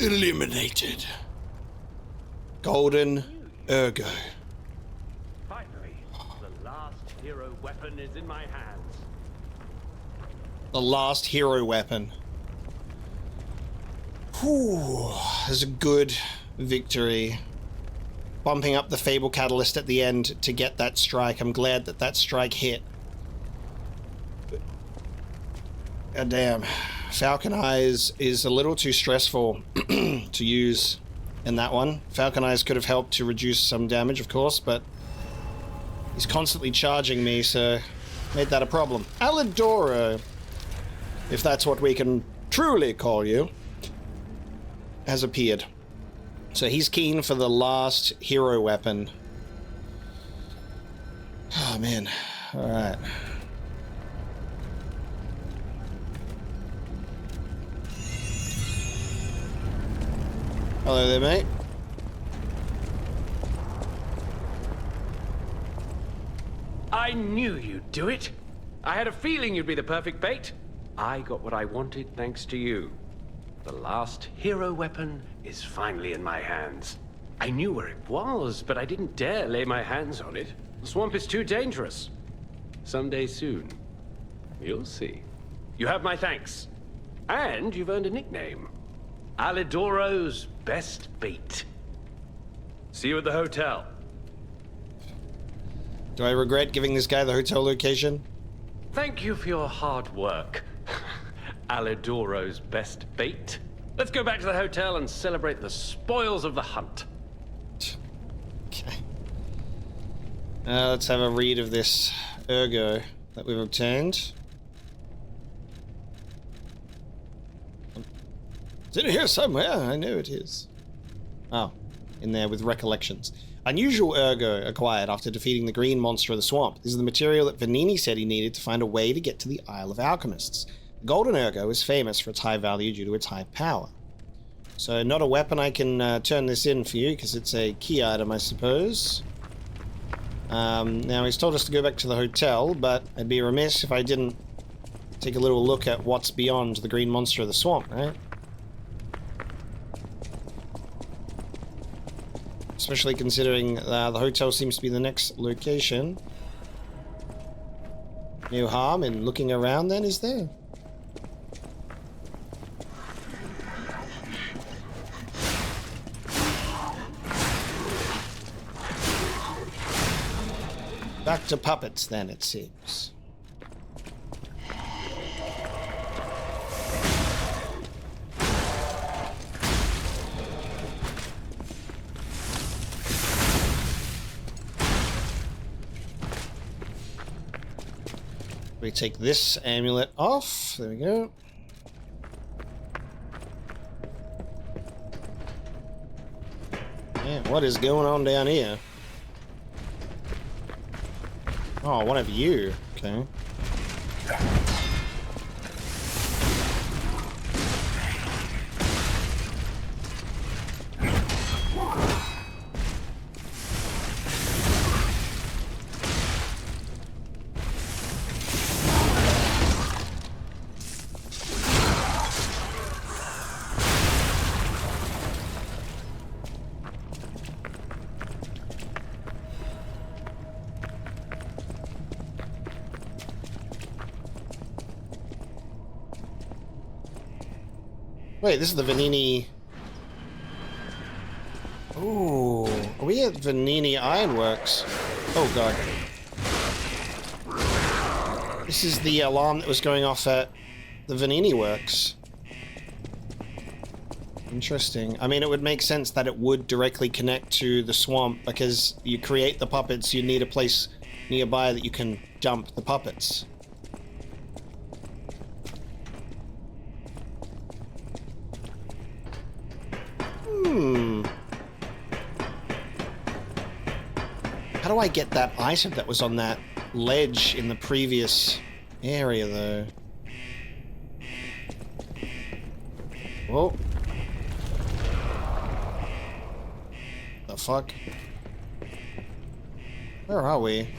eliminated. Golden Ergo. Finally, the last hero weapon is in my hands. The last hero weapon. Whew, that's a good victory. Bumping up the Fable Catalyst at the end to get that strike. I'm glad that that strike hit. God damn. Falcon Eyes is a little too stressful to use in that one. Falcon Eyes could have helped to reduce some damage, of course, but he's constantly charging me, so made that a problem. Alidoro, if that's what we can truly call you, has appeared. So he's keen for the last hero weapon. Oh, man. All right. Hello there, mate. I knew you'd do it. I had a feeling you'd be the perfect bait. I got what I wanted thanks to you. The last hero weapon is finally in my hands. I knew where it was, but I didn't dare lay my hands on it. The swamp is too dangerous. Someday soon, you'll see. You have my thanks. And you've earned a nickname. Alidoro's best bait. See you at the hotel. Do I regret giving this guy the hotel location? Thank you for your hard work. Alidoro's best bait. Let's go back to the hotel and celebrate the spoils of the hunt. Okay. Let's have a read of this ergo that we've obtained. It's in here somewhere. I know it is. Oh, in there with recollections. Unusual ergo acquired after defeating the green monster of the swamp. This is the material that Vanini said he needed to find a way to get to the Isle of Alchemists. The golden ergo is famous for its high value due to its high power. So not a weapon. I can turn this in for you because it's a key item, I suppose. Now he's told us to go back to the hotel, but I'd be remiss if I didn't take a little look at what's beyond the green monster of the swamp, right? Especially considering the hotel seems to be the next location. No harm in looking around then, is there? Back to puppets then, it seems. We take this amulet off. There we go. Yeah, what is going on down here? Oh, one of you. Okay. Wait, this is the Vanini... Ooh, are we at Vanini Ironworks? Oh god. This is the alarm that was going off at the Vanini Works. Interesting. I mean, it would make sense that it would directly connect to the swamp, because you create the puppets, you need a place nearby that you can dump the puppets. How do I get that item that was on that ledge in the previous area, though? Whoa. The fuck? Where are we?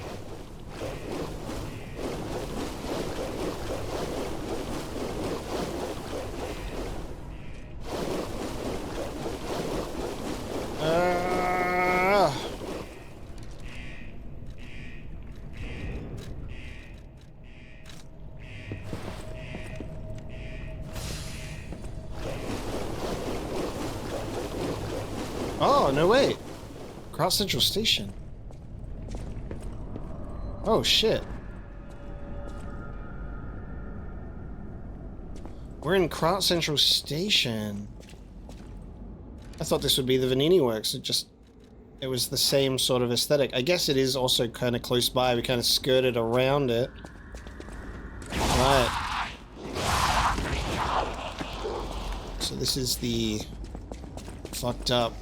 Oh, no, wait. Krat Central Station. Oh, shit. We're in Krat Central Station. I thought this would be the Vanini Works. It was the same sort of aesthetic. I guess it is also kind of close by. We kind of skirted around it. Right. So this is the fucked up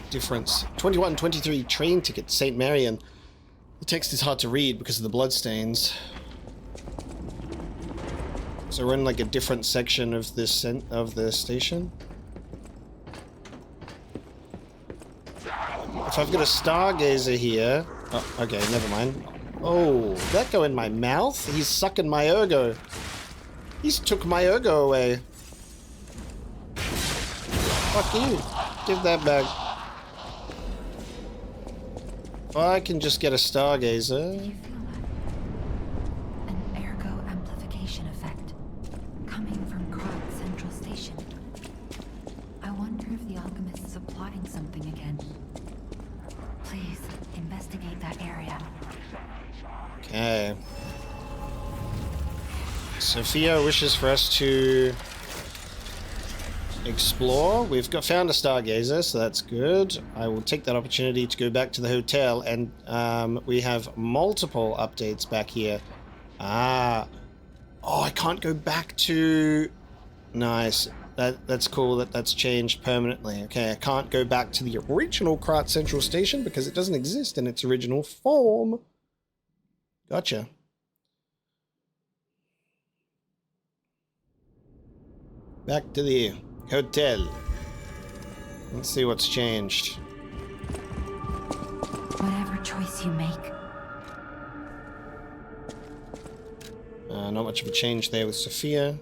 difference. 21-23 train ticket, St. Marion. The text is hard to read because of the bloodstains. So we're in like a different section of this of the station. If I've got a stargazer here... Oh, okay, never mind. Oh, did that go in my mouth? He's sucking my ergo. He's took my ergo away. Fuck you. Give that back. If I can just get a stargazer... You feel that? An ergo amplification effect coming from Krat Central Station. I wonder if the Alchemist is plotting something again. Please, investigate that area. Okay. Sophia wishes for us to explore. We've found a stargazer, so that's good. I will take that opportunity to go back to the hotel, and we have multiple updates back here. Oh, I can't go back to... Nice. That's cool that's changed permanently. Okay, I can't go back to the original Krat Central Station because it doesn't exist in its original form. Gotcha. Back to the hotel. Let's see what's changed. Whatever choice you make. Not much of a change there with Sophia.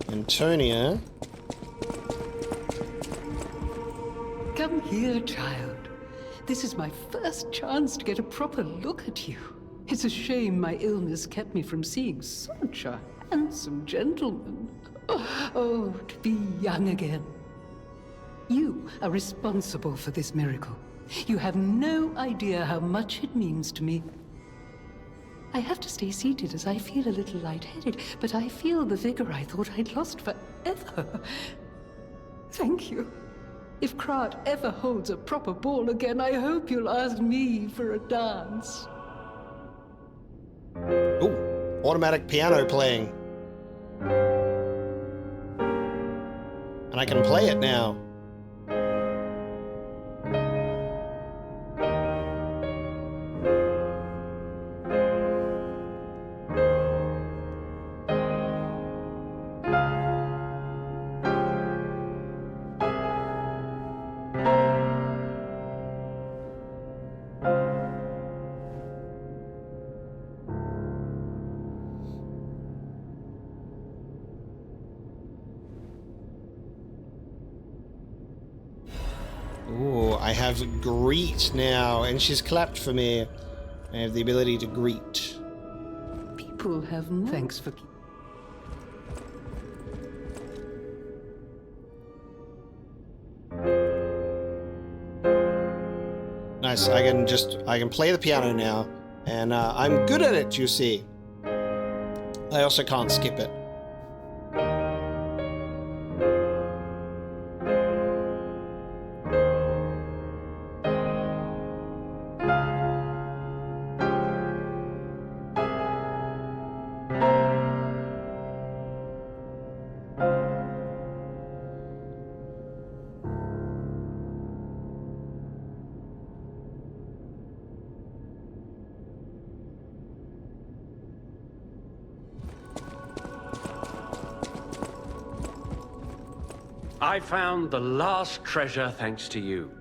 Antonia. Come here, child. This is my first chance to get a proper look at you. It's a shame my illness kept me from seeing such a handsome gentleman. Oh, to be young again. You are responsible for this miracle. You have no idea how much it means to me. I have to stay seated as I feel a little lightheaded, but I feel the vigor I thought I'd lost forever. Thank you. If Krat ever holds a proper ball again, I hope you'll ask me for a dance. Ooh, automatic piano playing. And I can play it now. Ooh, I have greet now, and she's clapped for me. I have the ability to greet. People have no... Thanks for... Nice, I can play the piano now, and I'm good at it, you see. I also can't skip it. I found the last treasure thanks to you.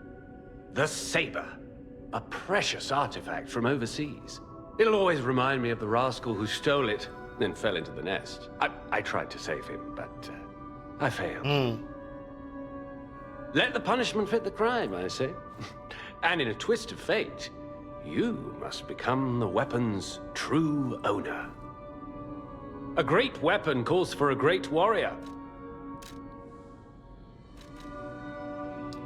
The saber. A precious artifact from overseas. It'll always remind me of the rascal who stole it, then fell into the nest. I tried to save him, but I failed. Let the punishment fit the crime, I say. And in a twist of fate, you must become the weapon's true owner. A great weapon calls for a great warrior.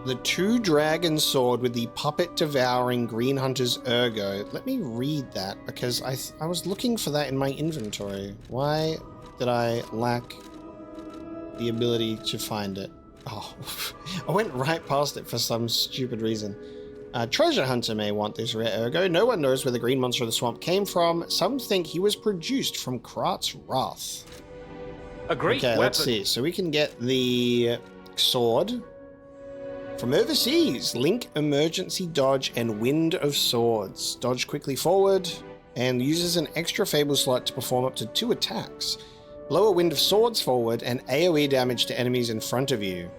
The two-dragon sword with the puppet-devouring Green Hunter's ergo. Let me read that, because I was looking for that in my inventory. Why did I lack the ability to find it? Oh, I went right past it for some stupid reason. Treasure Hunter may want this rare ergo. No one knows where the green monster of the swamp came from. Some think he was produced from Krat's wrath. A great weapon. Let's see. So we can get the sword from overseas. Link, emergency dodge, and wind of swords. Dodge quickly forward and uses an extra fable slot to perform up to 2 attacks. Lower wind of swords forward and AoE damage to enemies in front of you.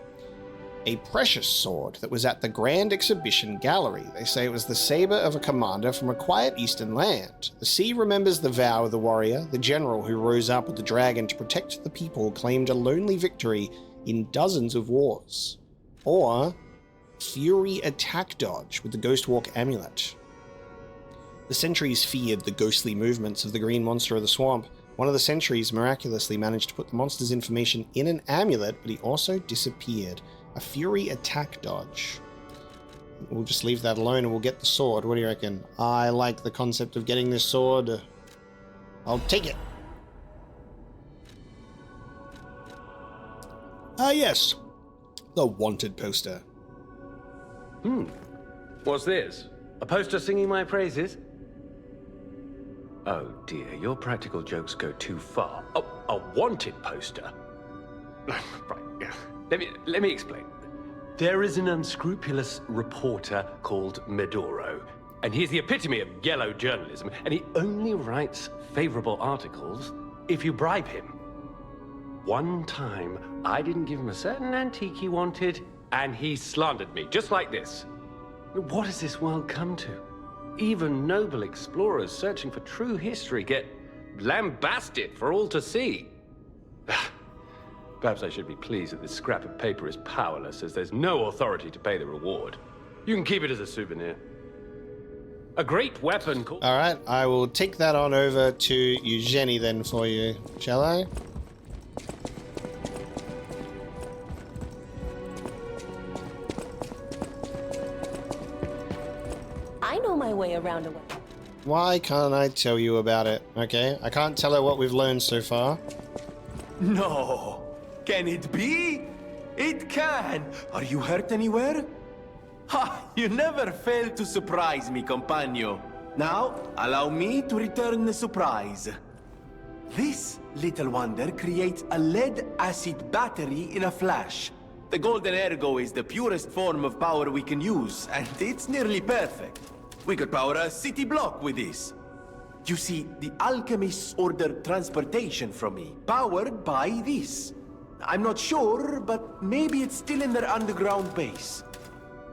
A precious sword that was at the Grand Exhibition Gallery. They say it was the saber of a commander from a quiet eastern land. The sea remembers the vow of the warrior, the general who rose up with the dragon to protect the people, claimed a lonely victory in dozens of wars. Or Fury attack dodge with the Ghost Walk amulet. The sentries feared the ghostly movements of the green monster of the swamp. One of the sentries miraculously managed to put the monster's information in an amulet, but he also disappeared. A Fury attack dodge. We'll just leave that alone and we'll get the sword. What do you reckon? I like the concept of getting this sword. I'll take it. Yes. The wanted poster. What's this? A poster singing my praises? Oh dear, your practical jokes go too far. Oh, a wanted poster? Right, let me explain. There is an unscrupulous reporter called Medoro, and he's the epitome of yellow journalism, and he only writes favorable articles if you bribe him. One time, I didn't give him a certain antique he wanted, and he slandered me, just like this. What has this world come to? Even noble explorers searching for true history get lambasted for all to see. Perhaps I should be pleased that this scrap of paper is powerless, as there's no authority to pay the reward. You can keep it as a souvenir. A great weapon called... Alright, I will take that on over to Eugenie then for you, shall I? I know my way around a way. Why can't I tell you about it? Okay, I can't tell her what we've learned so far. No! Can it be? It can! Are you hurt anywhere? Ha! You never fail to surprise me, compagno. Now, allow me to return the surprise. This little wonder creates a lead-acid battery in a flash. The golden ergo is the purest form of power we can use, and it's nearly perfect. We could power a city block with this. You see, the Alchemists ordered transportation from me, powered by this. I'm not sure, but maybe it's still in their underground base.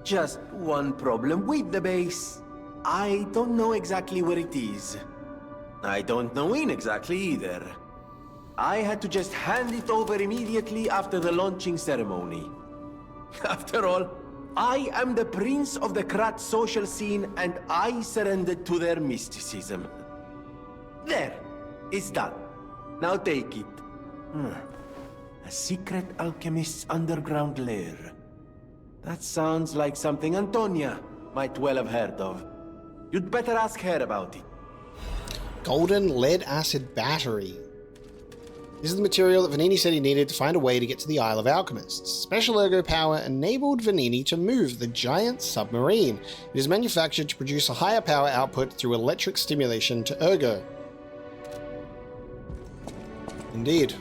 Just one problem with the base. I don't know exactly where it is. I don't know when exactly either. I had to just hand it over immediately after the launching ceremony. After all, I am the prince of the Krat social scene, and I surrendered to their mysticism. There, it's done. Now take it. A secret alchemist's underground lair. That sounds like something Antonia might well have heard of. You'd better ask her about it. Golden lead-acid battery. This is the material that Vanini said he needed to find a way to get to the Isle of Alchemists. Special ergo power enabled Vanini to move the giant submarine. It is manufactured to produce a higher power output through electric stimulation to ergo. Indeed.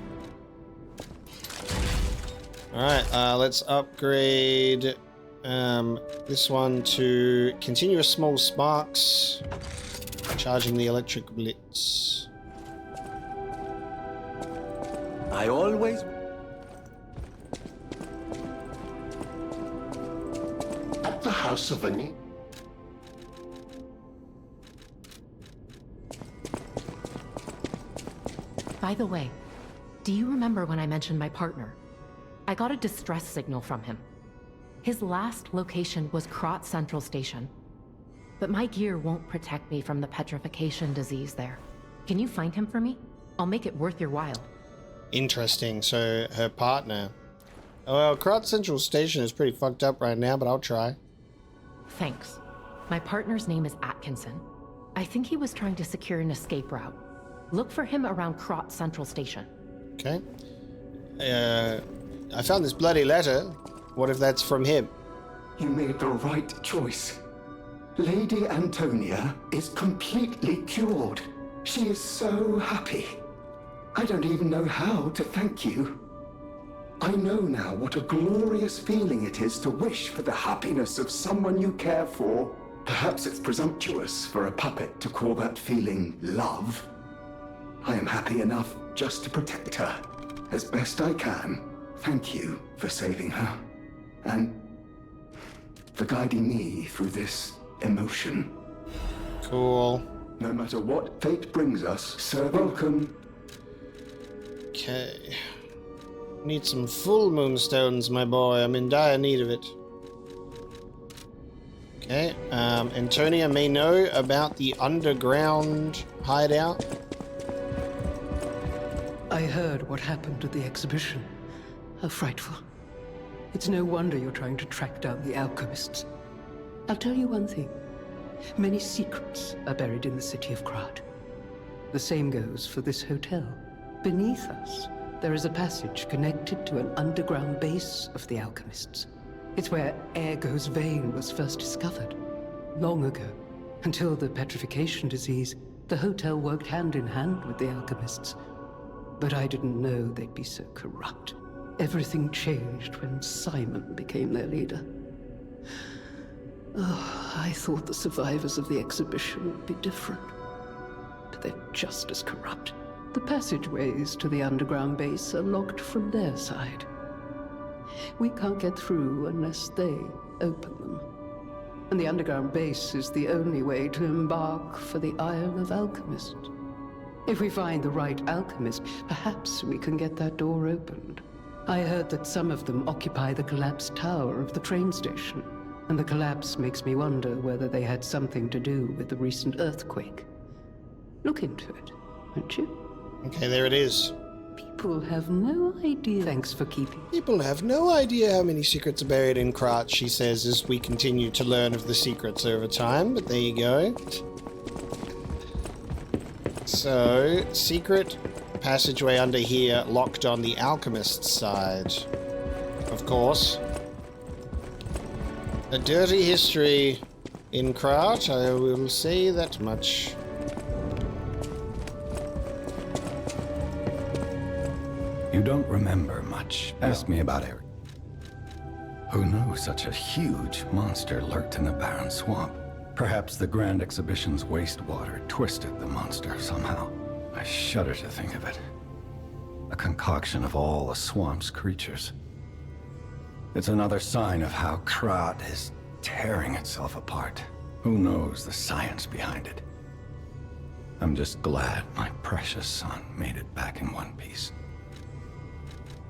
Alright, let's upgrade this one to continuous small sparks, charging the electric blitz. I always... At the House of Vanini. By the way, do you remember when I mentioned my partner? I got a distress signal from him. His last location was Krat Central Station. But my gear won't protect me from the petrification disease there. Can you find him for me? I'll make it worth your while. Interesting. So her partner. Well, Krat Central Station is pretty fucked up right now, but I'll try. Thanks. My partner's name is Atkinson. I think he was trying to secure an escape route. Look for him around Krat Central Station. Okay. I found this bloody letter. What if that's from him? You made the right choice. Lady Antonia is completely cured. She is so happy. I don't even know how to thank you. I know now what a glorious feeling it is to wish for the happiness of someone you care for. Perhaps it's presumptuous for a puppet to call that feeling love. I am happy enough just to protect her as best I can. Thank you for saving her and for guiding me through this emotion. Cool. No matter what fate brings us, sir, welcome. Okay. Need some full moonstones, my boy. I'm in dire need of it. Okay. Antonia may know about the underground hideout. I heard what happened at the exhibition. How frightful. It's no wonder you're trying to track down the alchemists. I'll tell you one thing. Many secrets are buried in the city of Krat. The same goes for this hotel. Beneath us, there is a passage connected to an underground base of the alchemists. It's where Ergo's vein was first discovered, long ago. Until the petrification disease, the hotel worked hand in hand with the alchemists. But I didn't know they'd be so corrupt. Everything changed when Simon became their leader. Oh, I thought the survivors of the exhibition would be different. But they're just as corrupt. The passageways to the underground base are locked from their side. We can't get through unless they open them. And the underground base is the only way to embark for the Isle of Alchemist. If we find the right alchemist, perhaps we can get that door opened. I heard that some of them occupy the collapsed tower of the train station, and the collapse makes me wonder whether they had something to do with the recent earthquake. Look into it, won't you? Okay, there it is. People have no idea. Thanks for keeping. People have no idea how many secrets are buried in Krat, she says, as we continue to learn of the secrets over time, but there you go. So, secret passageway under here, locked on the alchemist's side. Of course. A dirty history in Krat, I will say that much. You don't remember much. Ask me about Eric. Who knew such a huge monster lurked in the barren swamp? Perhaps the Grand Exhibition's wastewater twisted the monster somehow. I shudder to think of it. A concoction of all the swamp's creatures. It's another sign of how Krat is tearing itself apart. Who knows the science behind it? I'm just glad my precious son made it back in one piece.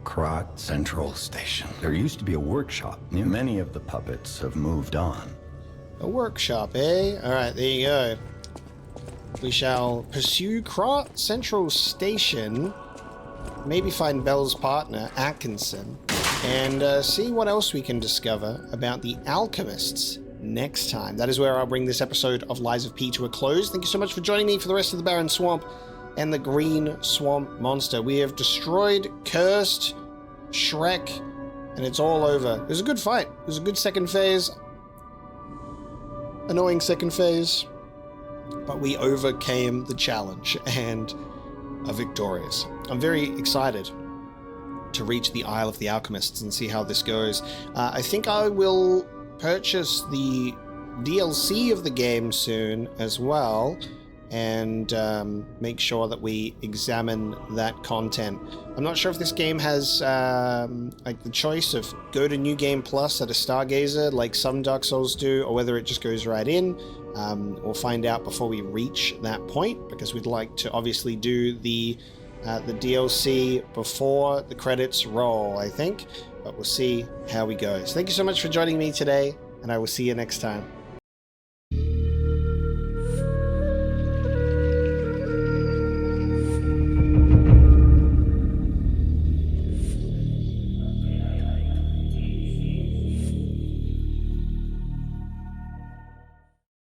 Krat Central Station. There used to be a workshop. Many of the puppets have moved on. A workshop, eh? Alright, there you go. We shall pursue Krat Central Station, maybe find Belle's partner, Atkinson, and see what else we can discover about the alchemists next time. That is where I'll bring this episode of Lies of P to a close. Thank you so much for joining me for the rest of the Barren Swamp and the Green Swamp Monster. We have destroyed, cursed Shrek, and it's all over. It was a good fight. It was a good second phase. Annoying second phase. But we overcame the challenge and are victorious. I'm very excited to reach the Isle of the Alchemists and see how this goes. I think I will purchase the DLC of the game soon as well, and make sure that we examine that content. I'm not sure if this game has like the choice of go to New Game Plus at a Stargazer like some Dark Souls do, or whether it just goes right in. We'll find out before we reach that point, because we'd like to obviously do the DLC before the credits roll, I think, but we'll see how we go. So thank you so much for joining me today, and I will see you next time.